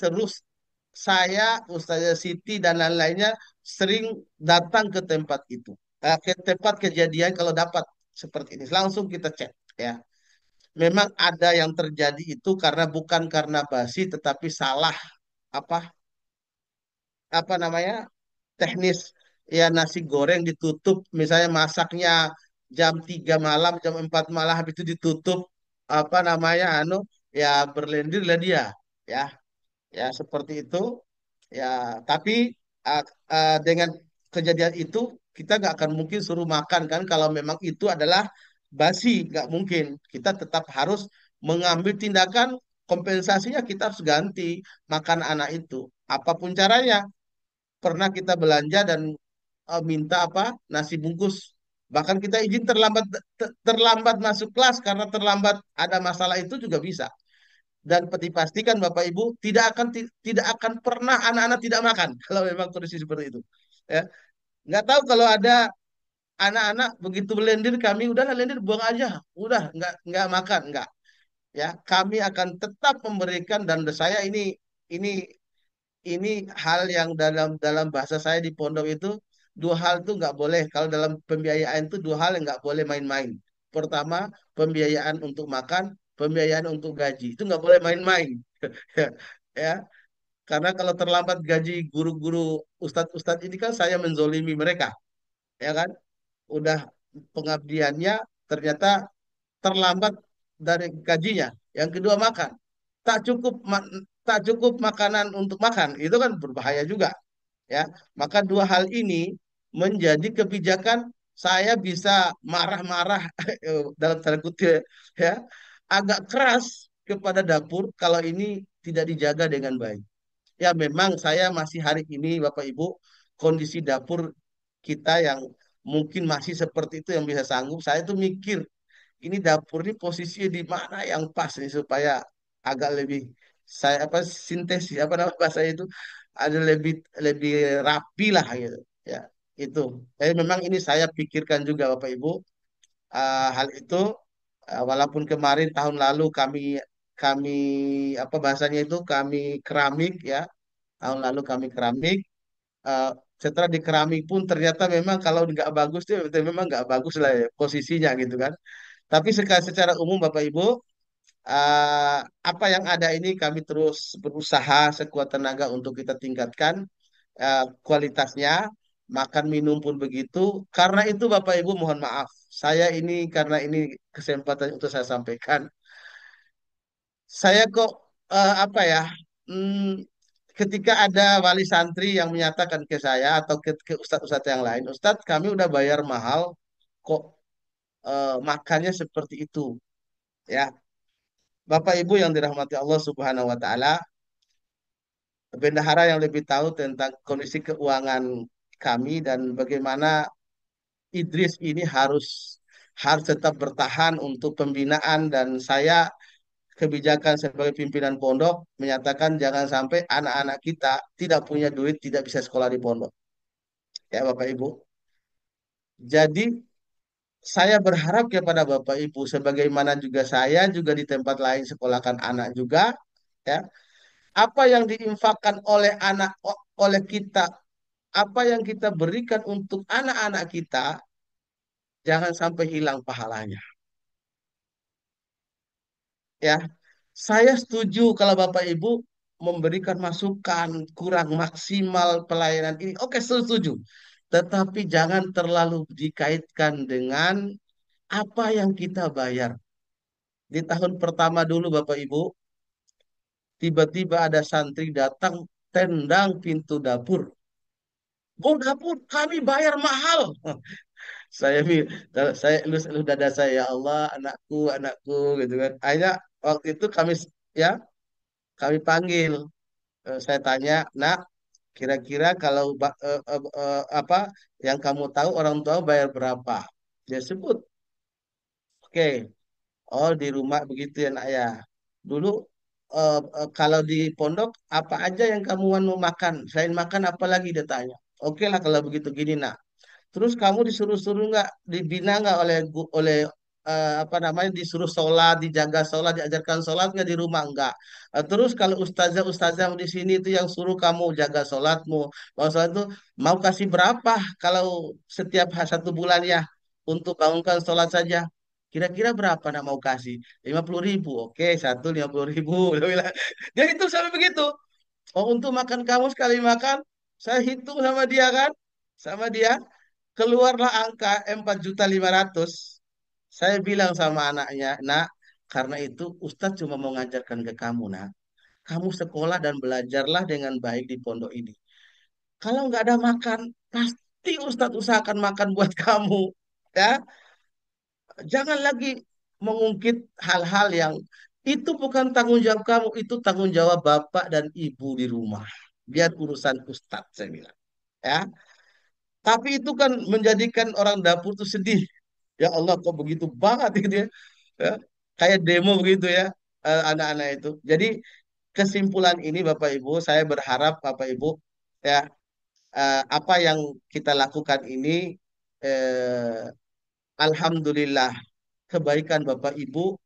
saya, Ustazah Siti dan lain-lainnya sering datang ke tempat itu. Ke tempat kejadian kalau dapat seperti ini. Langsung kita cek ya. memang ada yang terjadi itu karena bukan karena basi tetapi salah apa apa namanya teknis ya nasi goreng ditutup misalnya masaknya jam 3 malam jam 4 malam habis itu ditutup apa namanya ya berlendir lah dia ya ya seperti itu ya tapi uh, dengan kejadian itu kita nggak akan mungkin suruh makan kan kalau memang itu adalah basi nggak mungkin kita tetap harus mengambil tindakan kompensasinya kita harus ganti makan anak itu apapun caranya pernah kita belanja dan minta apa nasi bungkus bahkan kita izin terlambat terlambat masuk kelas karena terlambat ada masalah itu juga bisa dan dipastikan Bapak Ibu tidak akan pernah anak-anak tidak makan kalau memang kondisi seperti itu ya nggak tahu kalau ada anak-anak begitu lendir kami udah lendir buang aja udah nggak makan nggak ya kami akan tetap memberikan dan saya ini ini hal yang dalam dalam bahasa saya di pondok itu dua hal itu nggak boleh. Kalau dalam pembiayaan itu dua hal yang nggak boleh main-main. Pertama, pembiayaan untuk makan, pembiayaan untuk gaji. Itu nggak boleh main-main. Ya, karena kalau terlambat gaji guru-guru ustadz-ustadz ini kan saya menzolimi mereka, ya kan? Udah pengabdiannya ternyata terlambat dari gajinya. Yang kedua makan. Tak cukup tak cukup makanan untuk makan. Itu kan berbahaya juga, ya. Maka dua hal ini menjadi kebijakan saya bisa marah-marah dalam tanda kutip ya, agak keras kepada dapur kalau ini tidak dijaga dengan baik. Ya memang saya masih hari ini Bapak Ibu kondisi dapur kita yang mungkin masih seperti itu yang bisa sanggup. Saya tuh mikir ini dapur ini posisinya di mana yang pas nih supaya agak lebih saya apa sintesis apa nama bahasa itu ada lebih lebih rapi lah gitu ya itu. Tapi memang ini saya pikirkan juga Bapak Ibu hal itu walaupun kemarin tahun lalu kami apa bahasanya itu kami keramik ya tahun lalu kami keramik eh, setelah di keramik pun ternyata memang kalau nggak bagus tuh memang nggak bagus lah ya, posisinya gitu kan. Tapi secara umum Bapak Ibu, eh, apa yang ada ini kami terus berusaha sekuat tenaga untuk kita tingkatkan kualitasnya, makan minum pun begitu. Karena itu Bapak Ibu mohon maaf, saya ini karena ini kesempatan untuk saya sampaikan, saya kok apa ya, hmm, ketika ada wali santri yang menyatakan ke saya atau ke ustadz-ustadz yang lain, Ustadz kami udah bayar mahal, kok makannya seperti itu. Ya, Bapak Ibu yang dirahmati Allah Subhanahu wa taala, bendahara yang lebih tahu tentang kondisi keuangan kami dan bagaimana Idris ini harus harus tetap bertahan untuk pembinaan dan saya kebijakan sebagai pimpinan pondok menyatakan jangan sampai anak-anak kita tidak punya duit tidak bisa sekolah di pondok. Ya Bapak Ibu. Jadi saya berharap kepada Bapak Ibu sebagaimana juga saya juga di tempat lain sekolahkan anak juga ya apa yang diinfakkan oleh oleh kita, apa yang kita berikan untuk anak-anak kita, jangan sampai hilang pahalanya. Ya, saya setuju kalau Bapak Ibu memberikan masukan kurang maksimal pelayanan ini. Oke, setuju. Tetapi jangan terlalu dikaitkan dengan apa yang kita bayar. Di tahun pertama dulu Bapak Ibu, tiba-tiba ada santri datang tendang pintu dapur. Oh dapur, kami bayar mahal. Saya saya elus dada saya, ya Allah, anakku, anakku, gitu kan. Akhirnya waktu itu ya kami panggil, saya tanya, nak, kira-kira kalau apa yang kamu tahu orang tua bayar berapa? Dia sebut, oke, oh di rumah begitu ya nak ya. Dulu kalau di pondok apa aja yang kamu mau makan? Selain makan apa lagi dia tanya. Oke lah kalau begitu gini nak. Terus kamu disuruh-suruh nggak, dibina nggak oleh apa namanya disuruh sholat, dijaga sholat, diajarkan sholat nggak di rumah nggak. Terus kalau ustazah-ustazah di sini itu yang suruh kamu jaga sholatmu, mau sholat itu mau kasih berapa kalau setiap satu bulan ya untuk bangunkan sholat saja? Kira-kira berapa nak mau kasih? 50.000. Oke, satu 50.000. Dia bilang. Dia hitung sampai begitu. Oh, untuk makan kamu sekali makan, saya hitung sama dia kan. Sama dia, keluarlah angka 4.500.000. Saya bilang sama anaknya, nak, karena itu Ustadz cuma mau ngajarkan ke kamu, nak. Kamu sekolah dan belajarlah dengan baik di pondok ini. Kalau nggak ada makan, pasti Ustadz usahakan makan buat kamu. Ya, jangan lagi mengungkit hal-hal yang itu bukan tanggung jawab kamu, itu tanggung jawab bapak dan ibu di rumah. Biar urusan Ustadz, saya bilang. Ya, tapi itu kan menjadikan orang dapur tuh sedih. Ya Allah, kok begitu banget gitu ya. Ya, kayak demo begitu ya, anak-anak itu. Jadi kesimpulan ini Bapak Ibu, saya berharap Bapak Ibu ya, apa yang kita lakukan ini, eh, alhamdulillah, kebaikan Bapak Ibu,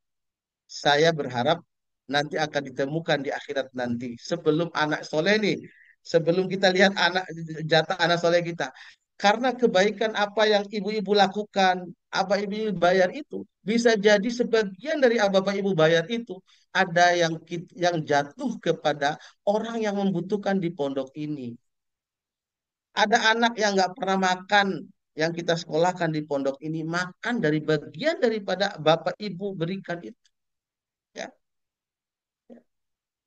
saya berharap nanti akan ditemukan di akhirat nanti. Sebelum anak soleh nih, sebelum kita lihat anak jatah anak soleh kita. Karena kebaikan apa yang ibu-ibu lakukan, apa ibu-ibu bayar itu, bisa jadi sebagian dari apa Bapak Ibu bayar itu ada yang jatuh kepada orang yang membutuhkan di pondok ini. Ada anak yang nggak pernah makan, yang kita sekolahkan di pondok ini makan dari bagian daripada Bapak Ibu berikan itu. Ya.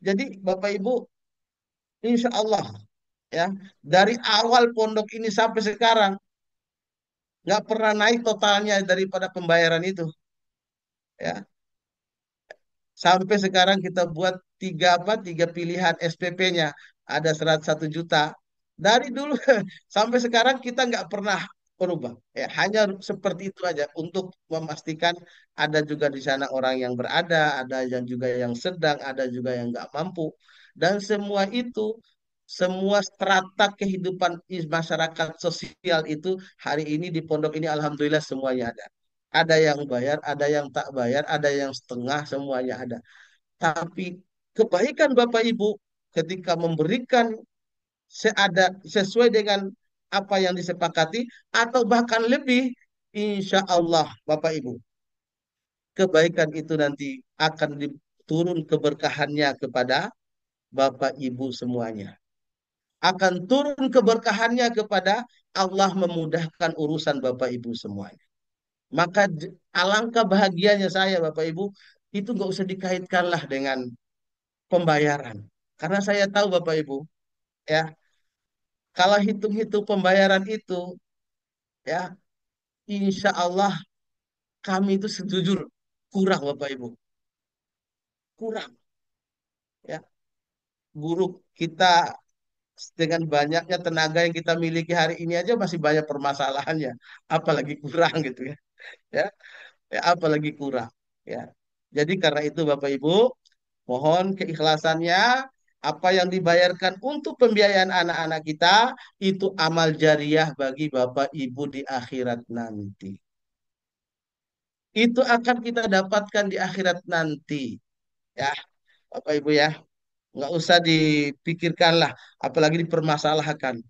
Jadi Bapak Ibu, insya Allah ya, dari awal pondok ini sampai sekarang nggak pernah naik totalnya daripada pembayaran itu. Ya, sampai sekarang kita buat tiga pilihan SPP-nya, ada 101 juta. Dari dulu sampai sekarang kita nggak pernah berubah. Ya, hanya seperti itu aja untuk memastikan ada juga di sana orang yang berada, ada yang juga yang sedang, ada juga yang nggak mampu. Dan semua itu, semua strata kehidupan masyarakat sosial itu hari ini di pondok ini alhamdulillah semuanya ada. Ada yang bayar, ada yang tak bayar, ada yang setengah, semuanya ada. Tapi kebaikan Bapak Ibu ketika memberikan sesuai dengan apa yang disepakati atau bahkan lebih, insya Allah Bapak Ibu, kebaikan itu nanti akan diturun keberkahannya kepada Bapak Ibu semuanya. Akan turun keberkahannya kepada Allah memudahkan urusan Bapak Ibu semuanya. Maka alangkah bahagianya saya Bapak Ibu, itu gak usah dikaitkanlah dengan pembayaran. Karena saya tahu Bapak Ibu, ya, kalau hitung-hitung pembayaran itu, ya, insya Allah kami itu sejujur kurang Bapak Ibu, kurang. Ya, buruk kita dengan banyaknya tenaga yang kita miliki hari ini aja masih banyak permasalahannya, apalagi kurang gitu ya. Ya, ya apalagi kurang. Ya, jadi karena itu Bapak Ibu, mohon keikhlasannya, apa yang dibayarkan untuk pembiayaan anak-anak kita itu amal jariah bagi Bapak Ibu di akhirat nanti. Itu akan kita dapatkan di akhirat nanti. Ya, Bapak Ibu ya, nggak usah dipikirkan lah, apalagi dipermasalahkan.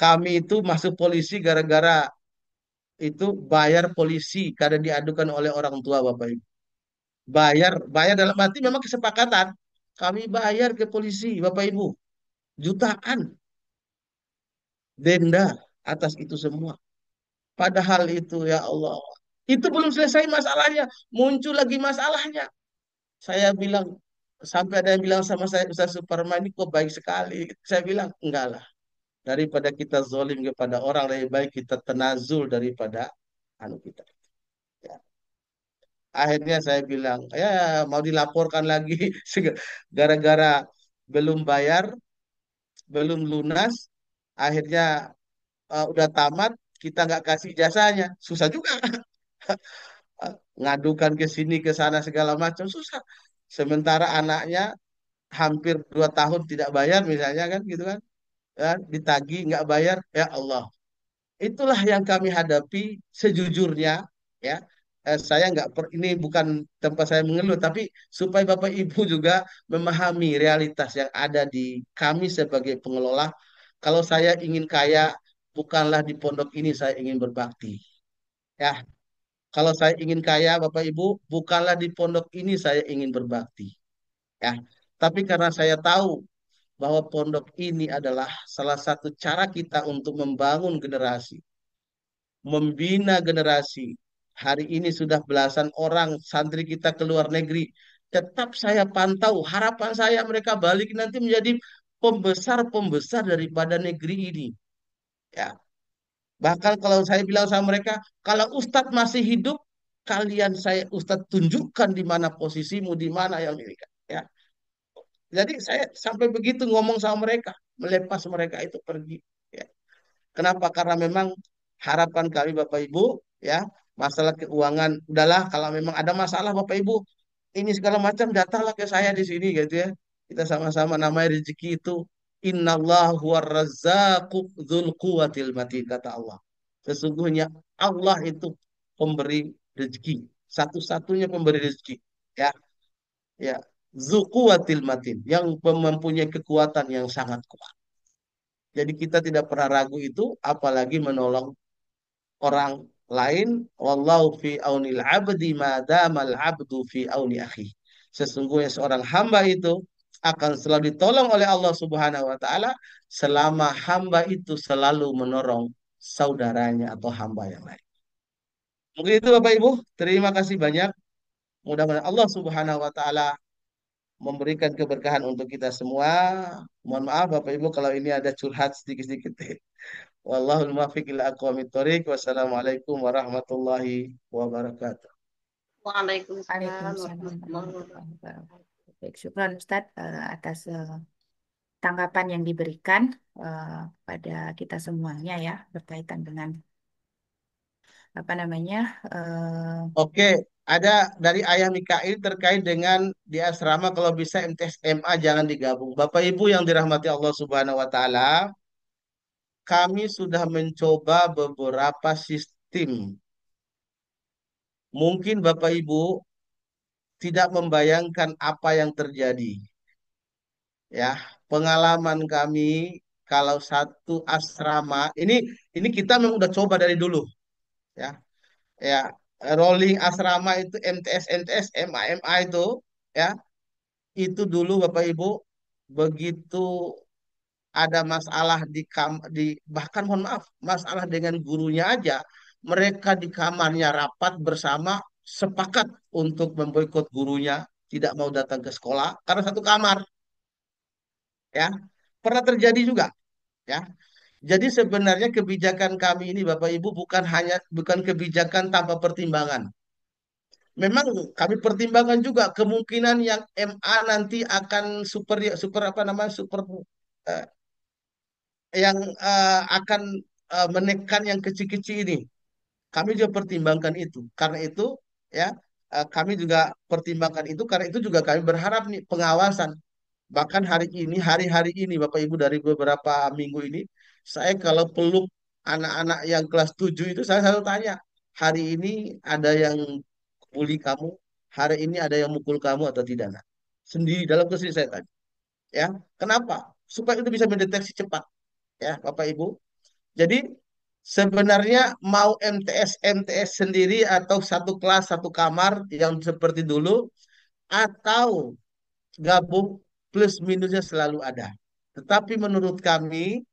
Kami itu masuk polisi gara-gara itu bayar polisi karena diadukan oleh orang tua Bapak Ibu. Bayar, bayar dalam arti memang kesepakatan. Kami bayar ke polisi Bapak Ibu jutaan denda atas itu semua. Padahal itu ya Allah, itu belum selesai masalahnya, muncul lagi masalahnya. Saya bilang, sampai ada yang bilang sama saya, Ustaz Suparman ini kok baik sekali. Saya bilang, enggak lah. Daripada kita zolim kepada orang, lebih baik kita tenazul daripada anu kita. Ya. Akhirnya saya bilang, ya mau dilaporkan lagi gara-gara belum bayar, belum lunas, akhirnya udah tamat, kita nggak kasih jasanya, susah juga. Ngadukan ke sini ke sana segala macam susah. Sementara anaknya hampir 2 tahun tidak bayar misalnya kan gitu kan, ya, ditagih nggak bayar, ya Allah. Itulah yang kami hadapi sejujurnya, ya. Saya nggak ini bukan tempat saya mengeluh, tapi supaya Bapak Ibu juga memahami realitas yang ada di kami sebagai pengelola. Kalau saya ingin kaya, bukanlah di pondok ini saya ingin berbakti. Ya, Kalau saya ingin kaya, Bapak Ibu, bukanlah di pondok ini saya ingin berbakti, ya. Tapi karena saya tahu bahwa pondok ini adalah salah satu cara kita untuk membangun generasi, membina generasi. Hari ini sudah belasan orang santri kita ke luar negeri. Tetap saya pantau, harapan saya mereka balik nanti menjadi pembesar-pembesar daripada negeri ini. Ya, bahkan kalau saya bilang sama mereka, kalau Ustadz masih hidup, kalian saya Ustadz tunjukkan di mana posisimu, di mana yang ini. Ya, jadi saya sampai begitu ngomong sama mereka, melepas mereka itu pergi. Ya. Kenapa? Karena memang harapan kami Bapak Ibu, ya, masalah keuangan, udahlah kalau memang ada masalah Bapak Ibu, ini segala macam datanglah ke saya di sini gitu ya. Kita sama-sama namanya rezeki itu innallahu warrazzaqu dzul quwwatil matin kata Allah. Sesungguhnya Allah itu pemberi rezeki, satu-satunya pemberi rezeki. Ya, ya. Zuquwatil matin yang mempunyai kekuatan yang sangat kuat. Jadi kita tidak pernah ragu itu, apalagi menolong orang lain. Wallahu fi aunil abdi madamal abdu fi auni akhi. Sesungguhnya seorang hamba itu akan selalu ditolong oleh Allah Subhanahu wa taala selama hamba itu selalu menolong saudaranya atau hamba yang lain. Mungkin itu Bapak Ibu, terima kasih banyak. Mudah-mudahan Allah Subhanahu wa taala memberikan keberkahan untuk kita semua. Mohon maaf Bapak Ibu kalau ini ada curhat sedikit-sedikit. Wallahul muwaffiq ila aqwamit thoriq. Wassalamualaikum warahmatullahi wabarakatuh. Waalaikumsalam Waalaikumsalam warahmatullahi warahmatullahi wabarakatuh. wabarakatuh. Baik, syukran Ustadz atas tanggapan yang diberikan pada kita semuanya ya berkaitan dengan apa namanya Oke, ada dari Ayah Mikail terkait dengan di asrama kalau bisa MTS MA jangan digabung. Bapak Ibu yang dirahmati Allah Subhanahu wa taala, kami sudah mencoba beberapa sistem. Mungkin Bapak Ibu tidak membayangkan apa yang terjadi. Ya, pengalaman kami kalau satu asrama ini kita memang udah coba dari dulu, ya. Ya, rolling asrama itu MTS MTS MA MA itu, ya. Itu dulu Bapak Ibu begitu ada masalah di bahkan mohon maaf masalah dengan gurunya aja mereka di kamarnya rapat bersama sepakat untuk memboikot gurunya tidak mau datang ke sekolah karena satu kamar, ya. Pernah terjadi juga, ya. Jadi sebenarnya kebijakan kami ini Bapak Ibu bukan kebijakan tanpa pertimbangan. Memang kami pertimbangkan juga kemungkinan yang MA nanti akan super super apa namanya super eh, yang akan menekan yang kecil-kecil ini. Kami juga pertimbangkan itu. Karena itu ya kami juga pertimbangkan itu karena itu juga kami berharap nih pengawasan. Bahkan hari-hari ini Bapak Ibu dari beberapa minggu ini saya kalau peluk anak-anak yang kelas 7 itu saya selalu tanya, hari ini ada yang bully kamu, hari ini ada yang mukul kamu atau tidak, nak? Sendiri dalam kesini saya tanya, ya. Kenapa? Supaya itu bisa mendeteksi cepat, ya, Bapak Ibu. Jadi sebenarnya mau MTS MTS sendiri atau satu kelas satu kamar yang seperti dulu atau gabung plus minusnya selalu ada. Tetapi menurut kami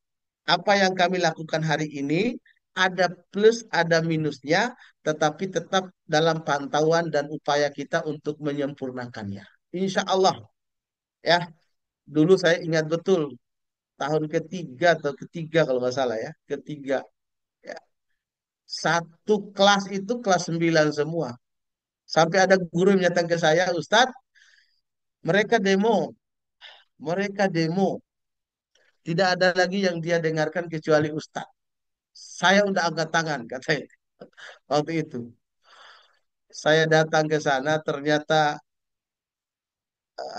apa yang kami lakukan hari ini ada plus ada minusnya, tetapi tetap dalam pantauan dan upaya kita untuk menyempurnakannya. Insya Allah, ya. Dulu saya ingat betul tahun ketiga atau ketiga kalau nggak salah ya, ketiga. Ya. Satu kelas itu kelas 9 semua. Sampai ada guru yang menyatakan ke saya, Ustadz, mereka demo, mereka demo. Tidak ada lagi yang dia dengarkan kecuali Ustadz. Saya udah angkat tangan, katanya. Waktu itu. Saya datang ke sana, ternyata,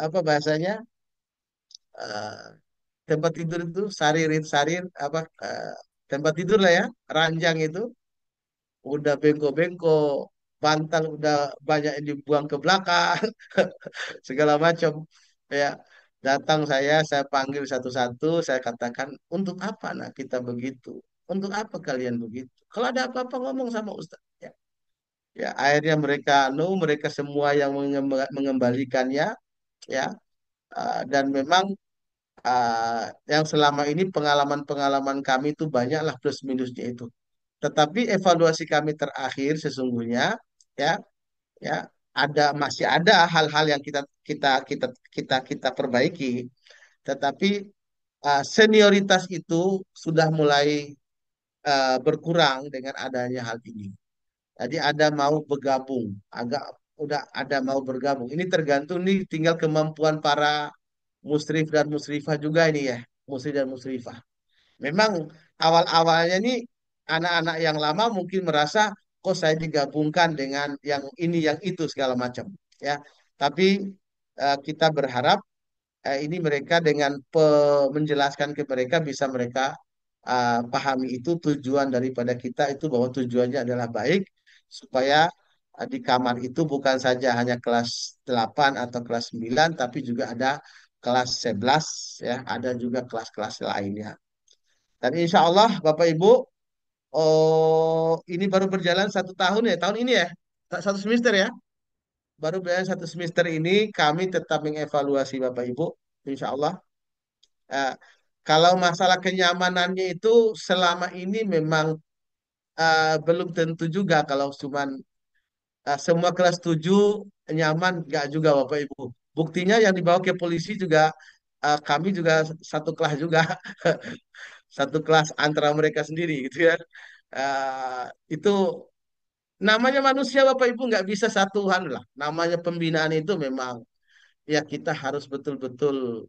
apa bahasanya, eh, tempat tidur itu, sarir, apa, tempat tidur lah ya, ranjang itu, udah bengkok-bengkok, bantal udah banyak yang dibuang ke belakang, segala macam, ya. Datang saya panggil satu-satu, saya katakan untuk apa nak kita begitu, untuk apa kalian begitu, kalau ada apa-apa ngomong sama Ustaz, ya. Ya, akhirnya mereka semua yang mengembalikannya, ya. Dan memang yang selama ini pengalaman-pengalaman kami itu banyaklah plus minusnya itu. Tetapi evaluasi kami terakhir sesungguhnya, ya, ya, masih ada hal-hal yang kita perbaiki. Tetapi senioritas itu sudah mulai berkurang dengan adanya hal ini. Jadi ada mau bergabung, udah ada mau bergabung. Ini tergantung nih tinggal kemampuan para musrif dan musrifah juga ini ya, musrif dan musrifah. Memang awal-awalnya nih anak-anak yang lama mungkin merasa kok saya digabungkan dengan yang ini yang itu segala macam, ya. Tapi kita berharap ini mereka dengan menjelaskan ke mereka bisa mereka pahami itu tujuan daripada kita itu bahwa tujuannya adalah baik supaya di kamar itu bukan saja hanya kelas 8 atau kelas 9 tapi juga ada kelas 11, ya, ada juga kelas-kelas lainnya. Dan insya Allah Bapak Ibu, oh ini baru berjalan 1 tahun ya, tahun ini ya, 1 semester ya, baru berjalan 1 semester ini kami tetap mengevaluasi Bapak Ibu, insya Allah. Eh, Kalau masalah kenyamanannya itu selama ini memang belum tentu juga kalau cuman semua kelas 7 nyaman, nggak juga Bapak Ibu. Buktinya yang dibawa ke polisi juga kami juga satu kelas juga, satu kelas antara mereka sendiri gitu ya. Itu namanya manusia Bapak Ibu nggak bisa satuan lah. Namanya pembinaan itu memang ya kita harus betul-betul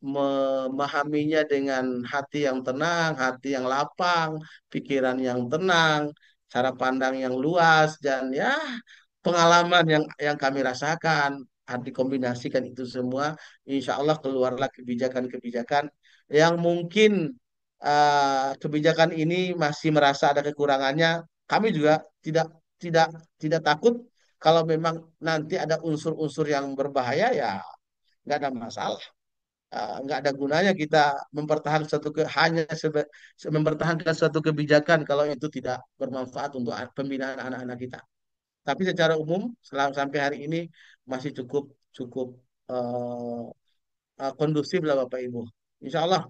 memahaminya dengan hati yang tenang, hati yang lapang, pikiran yang tenang, cara pandang yang luas, dan ya pengalaman yang kami rasakan, dikombinasikan itu semua, insya Allah keluarlah kebijakan-kebijakan yang mungkin kebijakan ini masih merasa ada kekurangannya. Kami juga tidak tidak tidak takut kalau memang nanti ada unsur-unsur yang berbahaya, ya nggak ada masalah. Nggak ada gunanya kita mempertahankan mempertahankan suatu kebijakan kalau itu tidak bermanfaat untuk pembinaan anak-anak kita. Tapi secara umum sampai hari ini masih cukup cukup eh, kondusif lah Bapak Ibu. Insya Allah.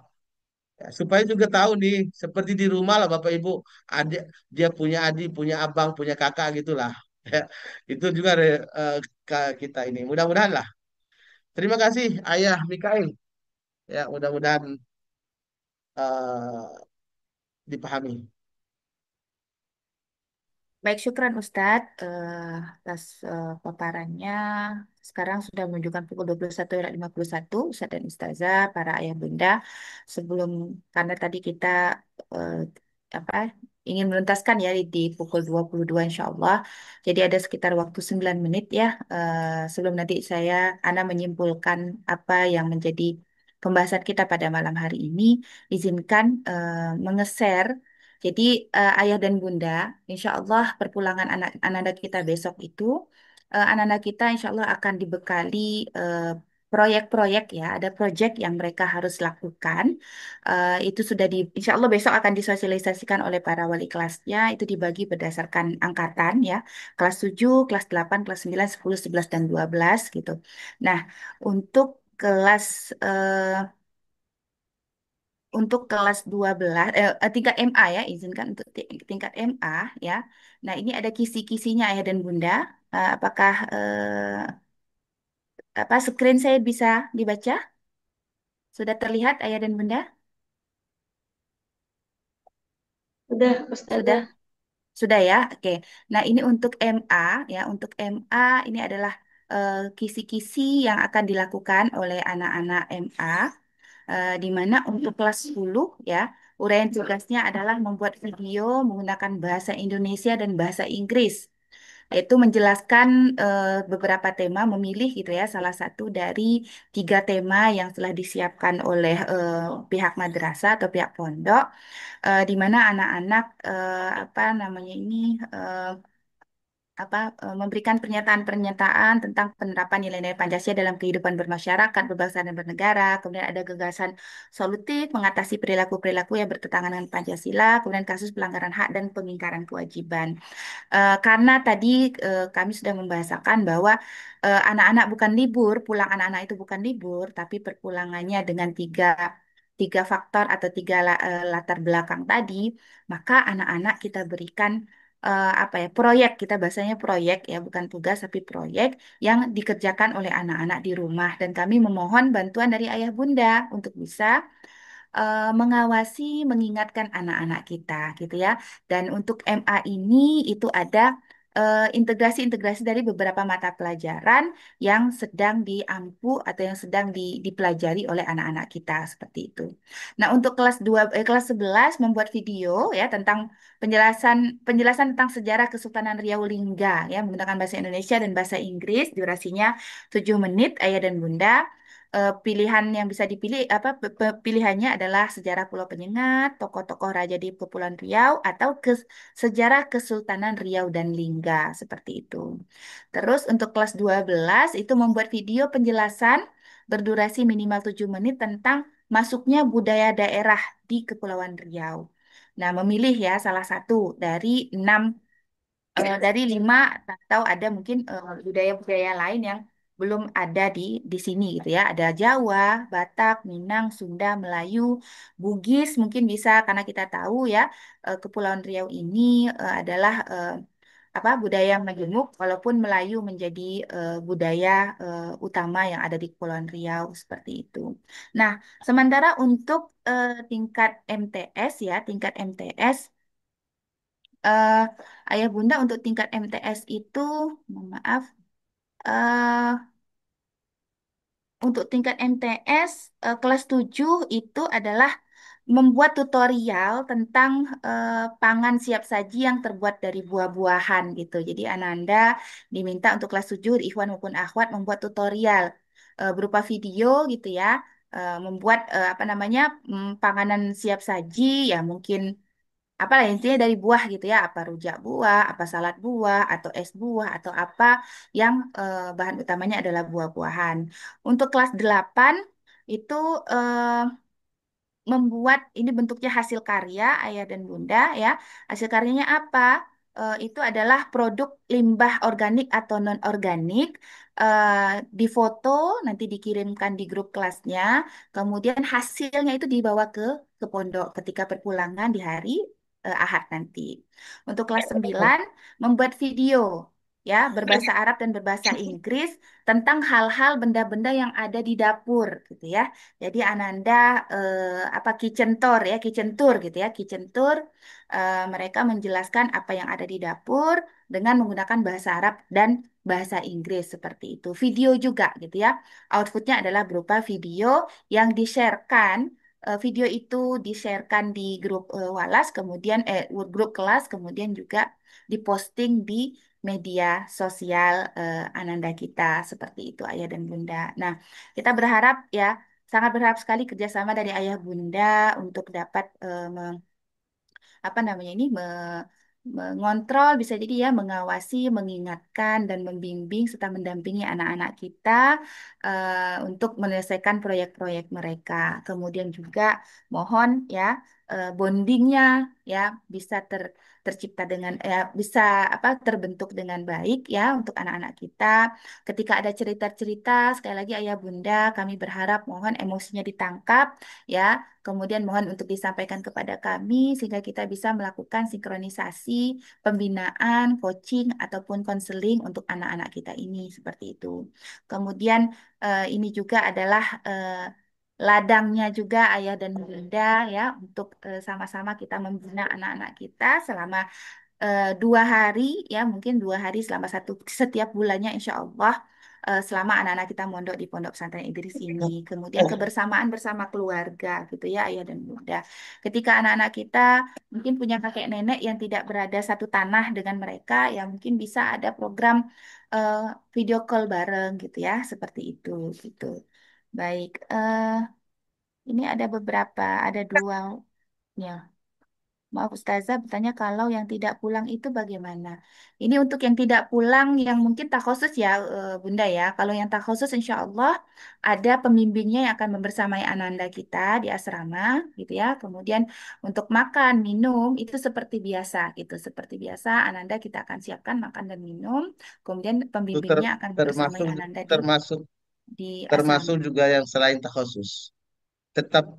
Ya, supaya juga tahu nih, seperti di rumah lah Bapak Ibu, adik dia punya adik, punya abang, punya kakak gitulah. Ya, itu juga kita ini. Mudah-mudahan lah. Terima kasih Ayah Mikael. Ya, mudah-mudahan eh, dipahami. Baik, syukran Ustadz atas paparannya. Sekarang sudah menunjukkan pukul 21:51, Ustadz dan Ustazah, para ayah bunda. Sebelum, karena tadi kita eh, apa ingin menuntaskan ya di pukul 22 insya Allah. Jadi ada sekitar waktu 9 menit ya. Sebelum nanti Ana menyimpulkan apa yang menjadi pembahasan kita pada malam hari ini. Izinkan mengeser jadi ayah dan bunda, insya Allah perpulangan anak-anak kita besok itu, anak-anak kita insya Allah akan dibekali eh, proyek-proyek ya, ada proyek yang mereka harus lakukan. Itu sudah insya Allah besok akan disosialisasikan oleh para wali kelasnya, itu dibagi berdasarkan angkatan ya, kelas 7, kelas 8, kelas 9, 10, 11, dan 12 gitu. Nah, untuk kelas kelas 12 tingkat MA ya, izinkan untuk tingkat MA ya. Nah, ini ada kisi-kisinya ayah dan bunda. Apakah apa screen saya bisa dibaca? Sudah terlihat ayah dan bunda? Udah, Sudah? Ustazah. Sudah ya? Oke. Nah, ini untuk MA ya, untuk MA ini adalah kisi-kisi yang akan dilakukan oleh anak-anak MA. Di mana untuk kelas 10 ya, uraian tugasnya adalah membuat video menggunakan bahasa Indonesia dan bahasa Inggris, yaitu menjelaskan beberapa tema, memilih gitu ya, salah satu dari 3 tema yang telah disiapkan oleh pihak madrasah atau pihak pondok, di mana anak-anak apa namanya ini memberikan pernyataan-pernyataan tentang penerapan nilai-nilai Pancasila dalam kehidupan bermasyarakat, berbangsa dan bernegara. Kemudian ada gagasan solutif mengatasi perilaku-perilaku yang bertentangan dengan Pancasila, kemudian kasus pelanggaran hak dan pengingkaran kewajiban. Karena tadi kami sudah membahasakan bahwa anak-anak bukan libur, pulang anak-anak itu bukan libur, tapi perpulangannya dengan tiga faktor atau latar belakang tadi, maka anak-anak kita berikan proyek, kita bahasanya proyek ya, bukan tugas tapi proyek yang dikerjakan oleh anak-anak di rumah, dan kami memohon bantuan dari ayah bunda untuk bisa mengawasi, mengingatkan anak-anak kita gitu ya. Dan untuk MA ini itu ada integrasi-integrasi dari beberapa mata pelajaran yang sedang diampu atau yang sedang dipelajari oleh anak-anak kita seperti itu. Nah, untuk kelas 11 membuat video ya tentang penjelasan penjelasan tentang sejarah Kesultanan Riau Lingga ya menggunakan bahasa Indonesia dan bahasa Inggris, durasinya 7 menit ayah dan bunda. Pilihan yang bisa dipilih pilihannya adalah sejarah Pulau Penyengat, tokoh-tokoh raja di Kepulauan Riau atau sejarah Kesultanan Riau dan Lingga seperti itu. Terus untuk kelas 12 itu membuat video penjelasan berdurasi minimal 7 menit tentang masuknya budaya daerah di Kepulauan Riau. Nah, memilih ya salah satu dari 5 atau ada mungkin budaya-budaya lain yang belum ada di sini gitu ya. Ada Jawa, Batak, Minang, Sunda, Melayu, Bugis mungkin bisa karena kita tahu ya Kepulauan Riau ini adalah budaya yang majemuk walaupun Melayu menjadi budaya utama yang ada di Kepulauan Riau seperti itu. Nah, sementara untuk tingkat MTS ya, tingkat MTS eh ayah bunda untuk tingkat MTS itu, mohon maaf, eh untuk tingkat MTS kelas 7 itu adalah membuat tutorial tentang pangan siap saji yang terbuat dari buah-buahan gitu. Jadi Ananda diminta untuk kelas 7 Ikhwan maupun Akhwat membuat tutorial berupa video gitu ya. Membuat panganan siap saji ya mungkin apalah intinya dari buah gitu ya, apa rujak buah, apa salad buah, atau es buah, atau apa yang bahan utamanya adalah buah-buahan. Untuk kelas 8 itu membuat ini bentuknya hasil karya ayah dan bunda ya. Hasil karyanya apa? Itu adalah produk limbah organik atau non organik. Difoto nanti dikirimkan di grup kelasnya. Kemudian hasilnya itu dibawa ke pondok ketika perpulangan di hari Ahad nanti. Untuk kelas 9 membuat video ya berbahasa Arab dan berbahasa Inggris tentang hal-hal benda-benda yang ada di dapur gitu ya. Jadi Ananda kitchen tour gitu ya, kitchen tour. Mereka menjelaskan apa yang ada di dapur dengan menggunakan bahasa Arab dan bahasa Inggris seperti itu. Video juga gitu ya. Outputnya adalah berupa video yang di-sharekan. Video itu di-sharekan di grup Walas, kemudian grup kelas, kemudian juga diposting di media sosial Ananda kita seperti itu Ayah dan Bunda. Nah, kita berharap ya sangat berharap sekali kerjasama dari ayah bunda untuk dapat mengontrol bisa jadi ya mengawasi, mengingatkan dan membimbing serta mendampingi anak-anak kita untuk menyelesaikan proyek-proyek mereka. Kemudian juga mohon ya bondingnya ya bisa tercipta dengan bisa terbentuk dengan baik ya untuk anak-anak kita. Ketika ada cerita-cerita, sekali lagi ayah bunda kami berharap mohon emosinya ditangkap ya. Kemudian mohon untuk disampaikan kepada kami sehingga kita bisa melakukan sinkronisasi, pembinaan, coaching, ataupun konseling untuk anak-anak kita ini seperti itu. Kemudian ini juga adalah ladangnya juga ayah dan bunda ya untuk sama-sama kita membina anak-anak kita selama 2 hari ya mungkin 2 hari selama setiap bulannya insya Allah selama anak-anak kita mondok di Pondok Pesantren Idris ini. Kemudian kebersamaan bersama keluarga gitu ya ayah dan bunda. Ketika anak-anak kita mungkin punya kakek nenek yang tidak berada satu tanah dengan mereka ya mungkin bisa ada program eh, video call bareng gitu ya seperti itu gitu. Baik, ini ada 2 ya. Maaf Ustazah bertanya kalau yang tidak pulang itu bagaimana? Ini untuk yang tidak pulang yang mungkin takhusus ya Bunda ya. Kalau yang takhusus insya Allah ada pembimbingnya yang akan membersamai ananda kita di asrama gitu ya. Kemudian untuk makan, minum itu seperti biasa gitu. Seperti biasa ananda kita akan siapkan makan dan minum. Kemudian Itu pembimbingnya akan membersamai termasuk ananda termasuk di termasuk asrama. juga yang selain takhusus. Tetap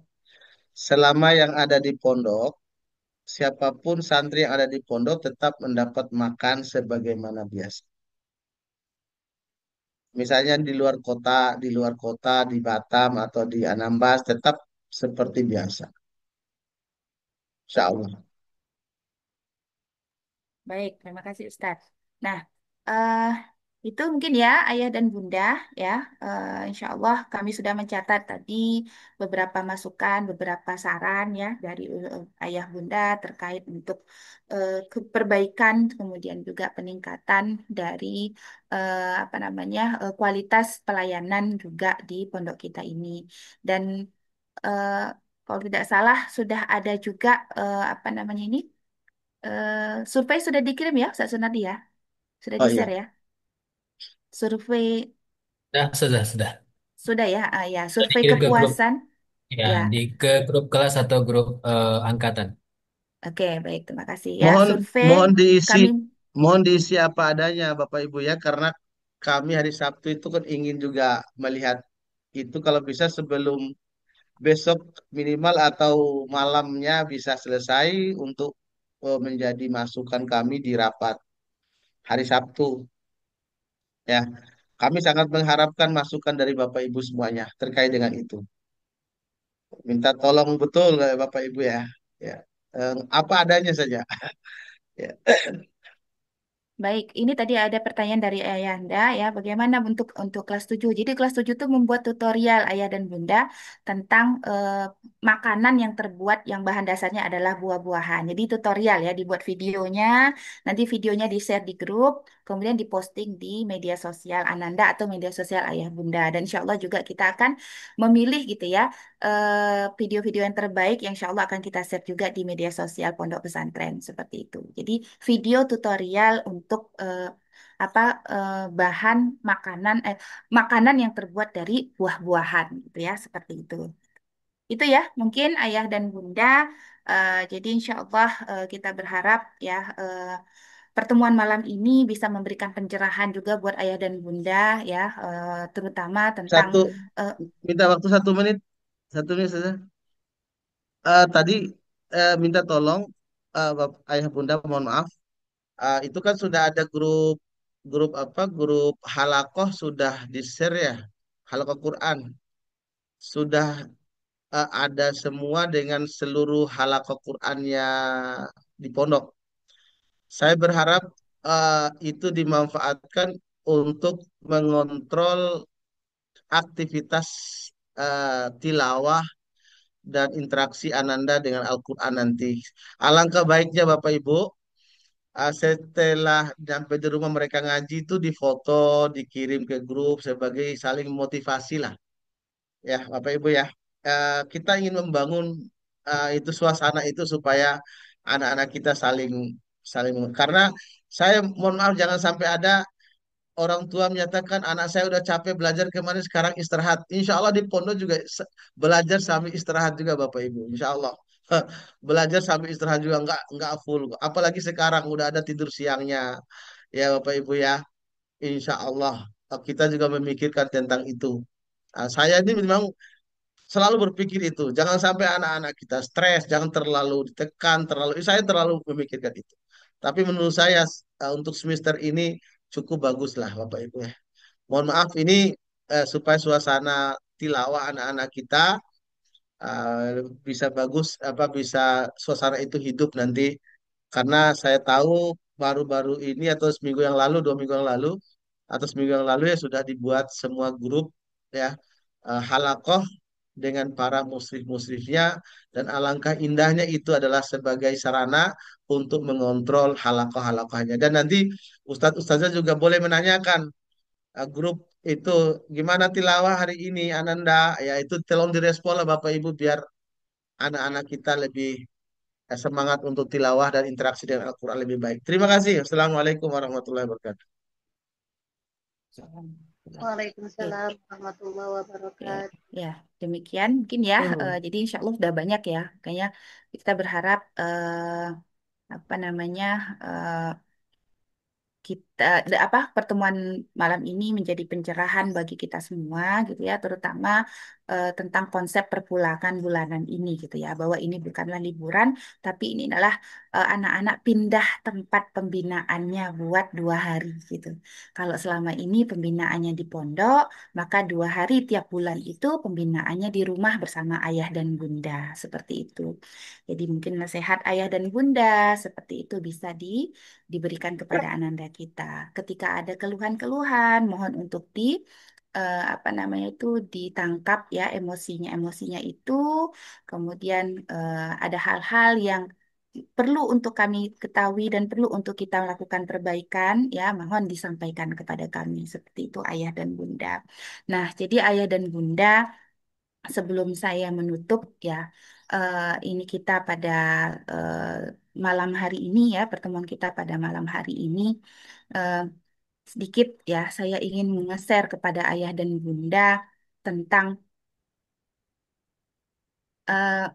selama yang ada di pondok, siapapun santri yang ada di pondok tetap mendapat makan sebagaimana biasa. Misalnya di luar kota, di Batam atau di Anambas tetap seperti biasa. Insya Allah. Baik, terima kasih Ustadz. Nah, eh itu mungkin ya Ayah dan Bunda ya. Insya Allah kami sudah mencatat tadi beberapa masukan, beberapa saran ya dari Ayah Bunda terkait untuk perbaikan, kemudian juga peningkatan dari apa namanya kualitas pelayanan juga di pondok kita ini. Dan eh, kalau tidak salah sudah ada juga apa namanya ini survei sudah dikirim ya, Ustaz Sunardi ya? Sudah Oh di-share iya. ya? Survei Nah, sudah. sudah ya, ya. Sudah Survei dikirim ke grup, kepuasan, ya, ya. ke grup kelas atau grup angkatan. Oke, baik, terima kasih ya. Mohon Survei mohon diisi kami, mohon diisi apa adanya Bapak Ibu ya karena kami hari Sabtu itu kan ingin juga melihat itu kalau bisa sebelum besok minimal atau malamnya bisa selesai untuk menjadi masukan kami di rapat hari Sabtu ya. Kami sangat mengharapkan masukan dari Bapak Ibu semuanya terkait dengan itu. Minta tolong betul Bapak Ibu ya. Ya. Apa adanya saja. Ya. baik, ini tadi ada pertanyaan dari Ayanda ya, bagaimana untuk kelas 7? Jadi kelas 7 itu membuat tutorial Ayah dan Bunda tentang makanan yang terbuat yang bahan dasarnya adalah buah-buahan. Jadi tutorial ya, dibuat videonya, nanti videonya di-share di grup, kemudian diposting di media sosial Ananda atau media sosial Ayah Bunda. Dan insya Allah juga kita akan memilih gitu ya video-video yang terbaik yang insya Allah akan kita share juga di media sosial Pondok Pesantren seperti itu. Jadi video tutorial untuk apa bahan makanan yang terbuat dari buah-buahan gitu ya seperti itu. Itu ya mungkin Ayah dan Bunda. Jadi insya Allah kita berharap ya pertemuan malam ini bisa memberikan pencerahan juga buat Ayah dan Bunda ya terutama tentang Satu eh, minta waktu 1 menit, 1 menit saja. Tadi minta tolong Ayah Bunda mohon maaf. Itu kan sudah ada grup grup apa grup halakoh sudah di share ya halakoh Quran sudah ada semua dengan seluruh halakoh Qurannya di pondok. Saya berharap itu dimanfaatkan untuk mengontrol aktivitas tilawah dan interaksi Ananda dengan Al-Quran nanti. Alangkah baiknya Bapak Ibu, setelah sampai di rumah mereka ngaji itu difoto, dikirim ke grup sebagai saling motivasi lah. Ya Bapak Ibu ya, kita ingin membangun itu suasana itu supaya anak-anak kita saling saling karena saya mohon maaf jangan sampai ada orang tua menyatakan anak saya udah capek belajar kemarin sekarang istirahat. Insya Allah di pondok juga belajar sambil istirahat juga Bapak Ibu. Insya Allah belajar sambil istirahat juga nggak full. Apalagi sekarang udah ada tidur siangnya ya Bapak Ibu ya. Insya Allah kita juga memikirkan tentang itu. Saya ini memang selalu berpikir itu. Jangan sampai anak-anak kita stres, jangan terlalu ditekan, terlalu. Saya terlalu memikirkan itu. Tapi menurut saya untuk semester ini cukup bagus lah Bapak Ibu ya. Mohon maaf ini supaya suasana tilawah anak-anak kita bisa bagus apa bisa suasana itu hidup nanti karena saya tahu baru-baru ini atau seminggu yang lalu 2 minggu yang lalu atau seminggu yang lalu ya sudah dibuat semua grup ya halakoh dengan para musrif-musrifnya dan alangkah indahnya itu adalah sebagai sarana untuk mengontrol halakoh-halakohnya dan nanti ustadz-ustazah juga boleh menanyakan grup itu gimana tilawah hari ini Ananda ya itu tolong direspon lah Bapak Ibu biar anak-anak kita lebih semangat untuk tilawah dan interaksi dengan Al-Quran lebih baik. Terima kasih. Assalamualaikum warahmatullahi wabarakatuh. Oke, Waalaikumsalam warahmatullahi oke. wabarakatuh. Ya, demikian mungkin ya. Jadi insya Allah udah banyak ya. Kayaknya kita berharap apa namanya kita apa pertemuan malam ini menjadi pencerahan bagi kita semua gitu ya, terutama tentang konsep perpulangan bulanan ini gitu ya, bahwa ini bukanlah liburan, tapi ini adalah anak-anak pindah tempat pembinaannya buat 2 hari gitu. Kalau selama ini pembinaannya di pondok, maka 2 hari tiap bulan itu pembinaannya di rumah bersama ayah dan bunda seperti itu. Jadi mungkin nasihat ayah dan bunda seperti itu bisa diberikan kepada ananda kita. Ketika ada keluhan-keluhan, mohon untuk apa namanya itu ditangkap ya emosinya itu. Kemudian ada hal-hal yang perlu untuk kami ketahui dan perlu untuk kita melakukan perbaikan ya, mohon disampaikan kepada kami seperti itu ayah dan bunda. Nah, jadi ayah dan bunda, sebelum saya menutup ya, ini kita pada malam hari ini ya, pertemuan kita pada malam hari ini, eh, sedikit ya, saya ingin menge-share kepada ayah dan bunda tentang eh,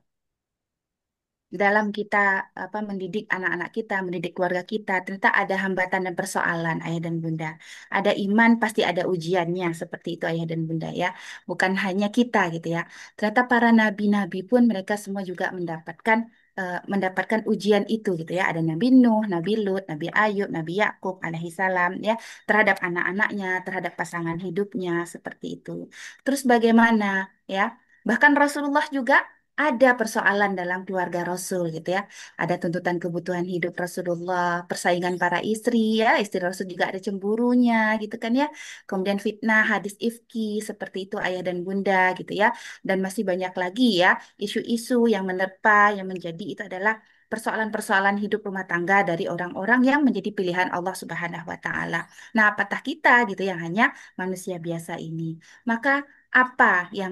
dalam kita apa mendidik anak-anak kita, mendidik keluarga kita, ternyata ada hambatan dan persoalan ayah dan bunda. Ada iman pasti ada ujiannya seperti itu ayah dan bunda ya. Bukan hanya kita gitu ya. Ternyata para nabi-nabi pun mereka semua juga mendapatkan ujian itu gitu ya. Ada Nabi Nuh, Nabi Lut, Nabi Ayub, Nabi Yakub alaihi salam ya, terhadap anak-anaknya, terhadap pasangan hidupnya seperti itu. Terus bagaimana ya? Bahkan Rasulullah juga ada persoalan dalam keluarga Rasul gitu ya. Ada tuntutan kebutuhan hidup Rasulullah, persaingan para istri ya, istri Rasul juga ada cemburunya gitu kan ya. Kemudian fitnah, hadis ifki seperti itu ayah dan bunda gitu ya. Dan masih banyak lagi ya isu-isu yang menerpa yang menjadi itu adalah persoalan-persoalan hidup rumah tangga dari orang-orang yang menjadi pilihan Allah Subhanahu wa taala. Nah, apatah kita gitu yang hanya manusia biasa ini. Maka apa yang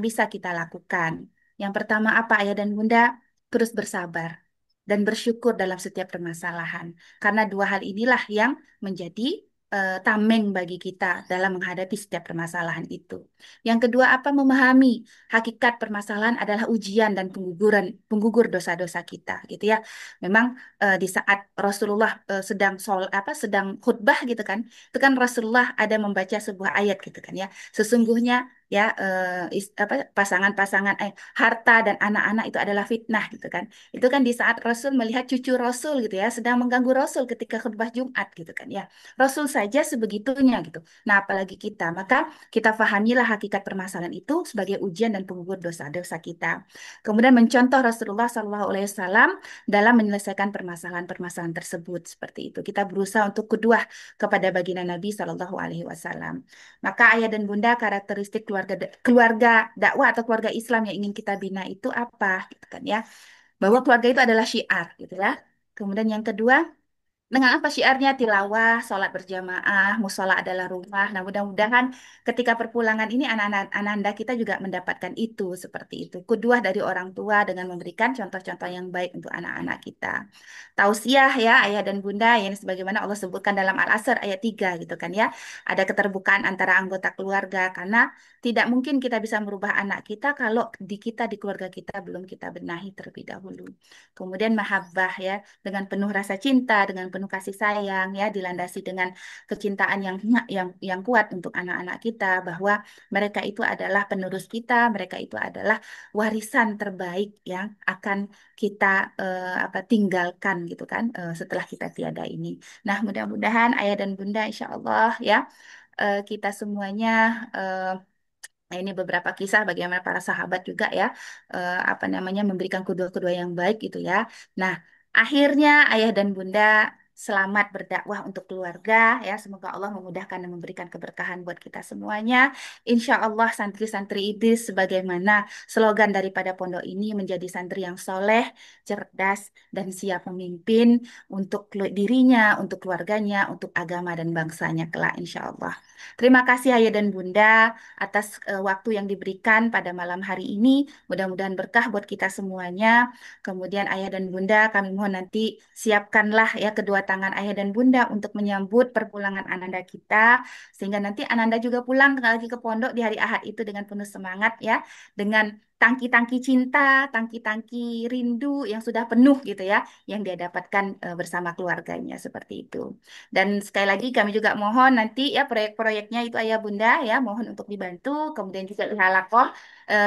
bisa kita lakukan? Yang pertama apa ayah dan bunda? Terus bersabar dan bersyukur dalam setiap permasalahan. Karena 2 hal inilah yang menjadi tameng bagi kita dalam menghadapi setiap permasalahan itu. Yang kedua apa? Memahami hakikat permasalahan adalah ujian dan penggugur dosa-dosa kita gitu ya. Memang di saat Rasulullah sedang khutbah gitu kan, itu kan Rasulullah ada membaca sebuah ayat gitu kan ya. Sesungguhnya ya pasangan-pasangan harta dan anak-anak itu adalah fitnah gitu kan. Itu kan di saat Rasul melihat cucu Rasul gitu ya sedang mengganggu Rasul ketika khutbah Jumat gitu kan ya. Rasul saja sebegitunya gitu. Nah, apalagi kita. Maka kita pahamilah hakikat permasalahan itu sebagai ujian dan penggugur dosa-dosa kita. Kemudian mencontoh Rasulullah SAW dalam menyelesaikan permasalahan-permasalahan tersebut seperti itu. Kita berusaha untuk kedua kepada baginda Nabi SAW. Maka ayah dan bunda karakteristik keluarga dakwah atau keluarga Islam yang ingin kita bina itu apa, gitu kan ya? Bahwa keluarga itu adalah syiar, gitu ya. Kemudian yang kedua, dengan apa syiarnya tilawah, sholat berjamaah, musola adalah rumah. Nah, mudah-mudahan ketika perpulangan ini anak-anak ananda kita juga mendapatkan itu seperti itu. Kedua dari orang tua dengan memberikan contoh-contoh yang baik untuk anak-anak kita. Tausiah ya ayah dan bunda yang sebagaimana Allah sebutkan dalam Al-Asr ayat 3 gitu kan ya. Ada keterbukaan antara anggota keluarga karena tidak mungkin kita bisa merubah anak kita kalau di keluarga kita belum kita benahi terlebih dahulu. Kemudian mahabbah ya dengan penuh rasa cinta, dengan penuh kasih sayang ya, dilandasi dengan kecintaan yang kuat untuk anak-anak kita bahwa mereka itu adalah penerus kita, mereka itu adalah warisan terbaik yang akan kita tinggalkan gitu kan setelah kita tiada ini. Nah, mudah-mudahan ayah dan bunda insya Allah ya kita semuanya eh, nah, ini beberapa kisah bagaimana para sahabat juga ya, apa namanya memberikan kedua-kedua yang baik gitu ya. Nah, akhirnya ayah dan bunda selamat berdakwah untuk keluarga ya. Semoga Allah memudahkan dan memberikan keberkahan buat kita semuanya. Insya Allah santri-santri Idris sebagaimana slogan daripada pondok ini menjadi santri yang soleh, cerdas, dan siap memimpin untuk dirinya, untuk keluarganya, untuk agama dan bangsanya kelak insya Allah. Terima kasih Ayah dan Bunda atas waktu yang diberikan pada malam hari ini. Mudah-mudahan berkah buat kita semuanya. Kemudian Ayah dan Bunda, kami mohon nanti siapkanlah ya kedua tangan Ayah dan Bunda untuk menyambut perpulangan Ananda kita. Sehingga nanti Ananda juga pulang lagi ke pondok di hari Ahad itu dengan penuh semangat ya. Dengan tangki-tangki cinta, tangki-tangki rindu yang sudah penuh gitu ya. Yang dia dapatkan bersama keluarganya seperti itu. Dan sekali lagi kami juga mohon nanti ya proyek-proyeknya itu Ayah Bunda ya mohon untuk dibantu. Kemudian juga di Halakoh,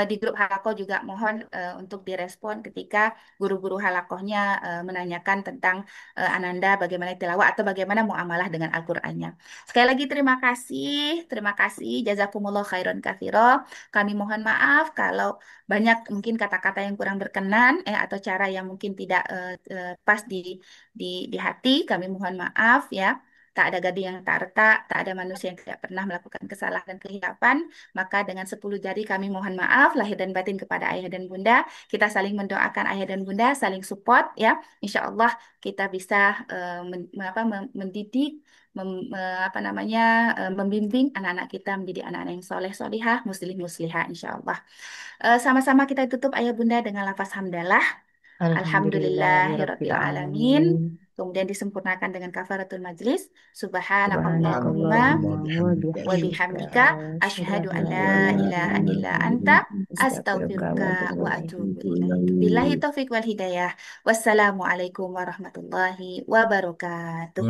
di grup Halakoh juga mohon untuk direspon ketika guru-guru halakohnya menanyakan tentang Ananda bagaimana tilawah atau bagaimana muamalah dengan Al-Qur'annya. Sekali lagi terima kasih, jazakumullah khairan katsiro. Kami mohon maaf kalau banyak mungkin kata-kata yang kurang berkenan atau cara yang mungkin tidak pas di hati. Kami mohon maaf ya. Tak ada gading yang tak retak, tak ada manusia yang tidak pernah melakukan kesalahan dan kehilapan. Maka dengan 10 jari kami mohon maaf lahir dan batin kepada ayah dan bunda. Kita saling mendoakan ayah dan bunda, saling support ya. Insya Allah kita bisa mendidik, membimbing anak-anak kita menjadi anak-anak yang soleh solihah, muslim muslihah insya Allah. Sama-sama kita tutup ayah bunda dengan lafaz hamdalah. Alhamdulillahirabbil alamin. Alhamdulillahirrahmanirrahim. Kemudian disempurnakan dengan kafaratul majlis. Subhanakallahumma Subhanakallahumma wa wa bihamdika bihamdika asyhadu an asyhadu an la la ilaha illa ilaha illa anta anta astaghfiruka wa astaghfiruka wa atubu ilaik. Billahi taufiq wal hidayah. Wassalamualaikum warahmatullahi wabarakatuh.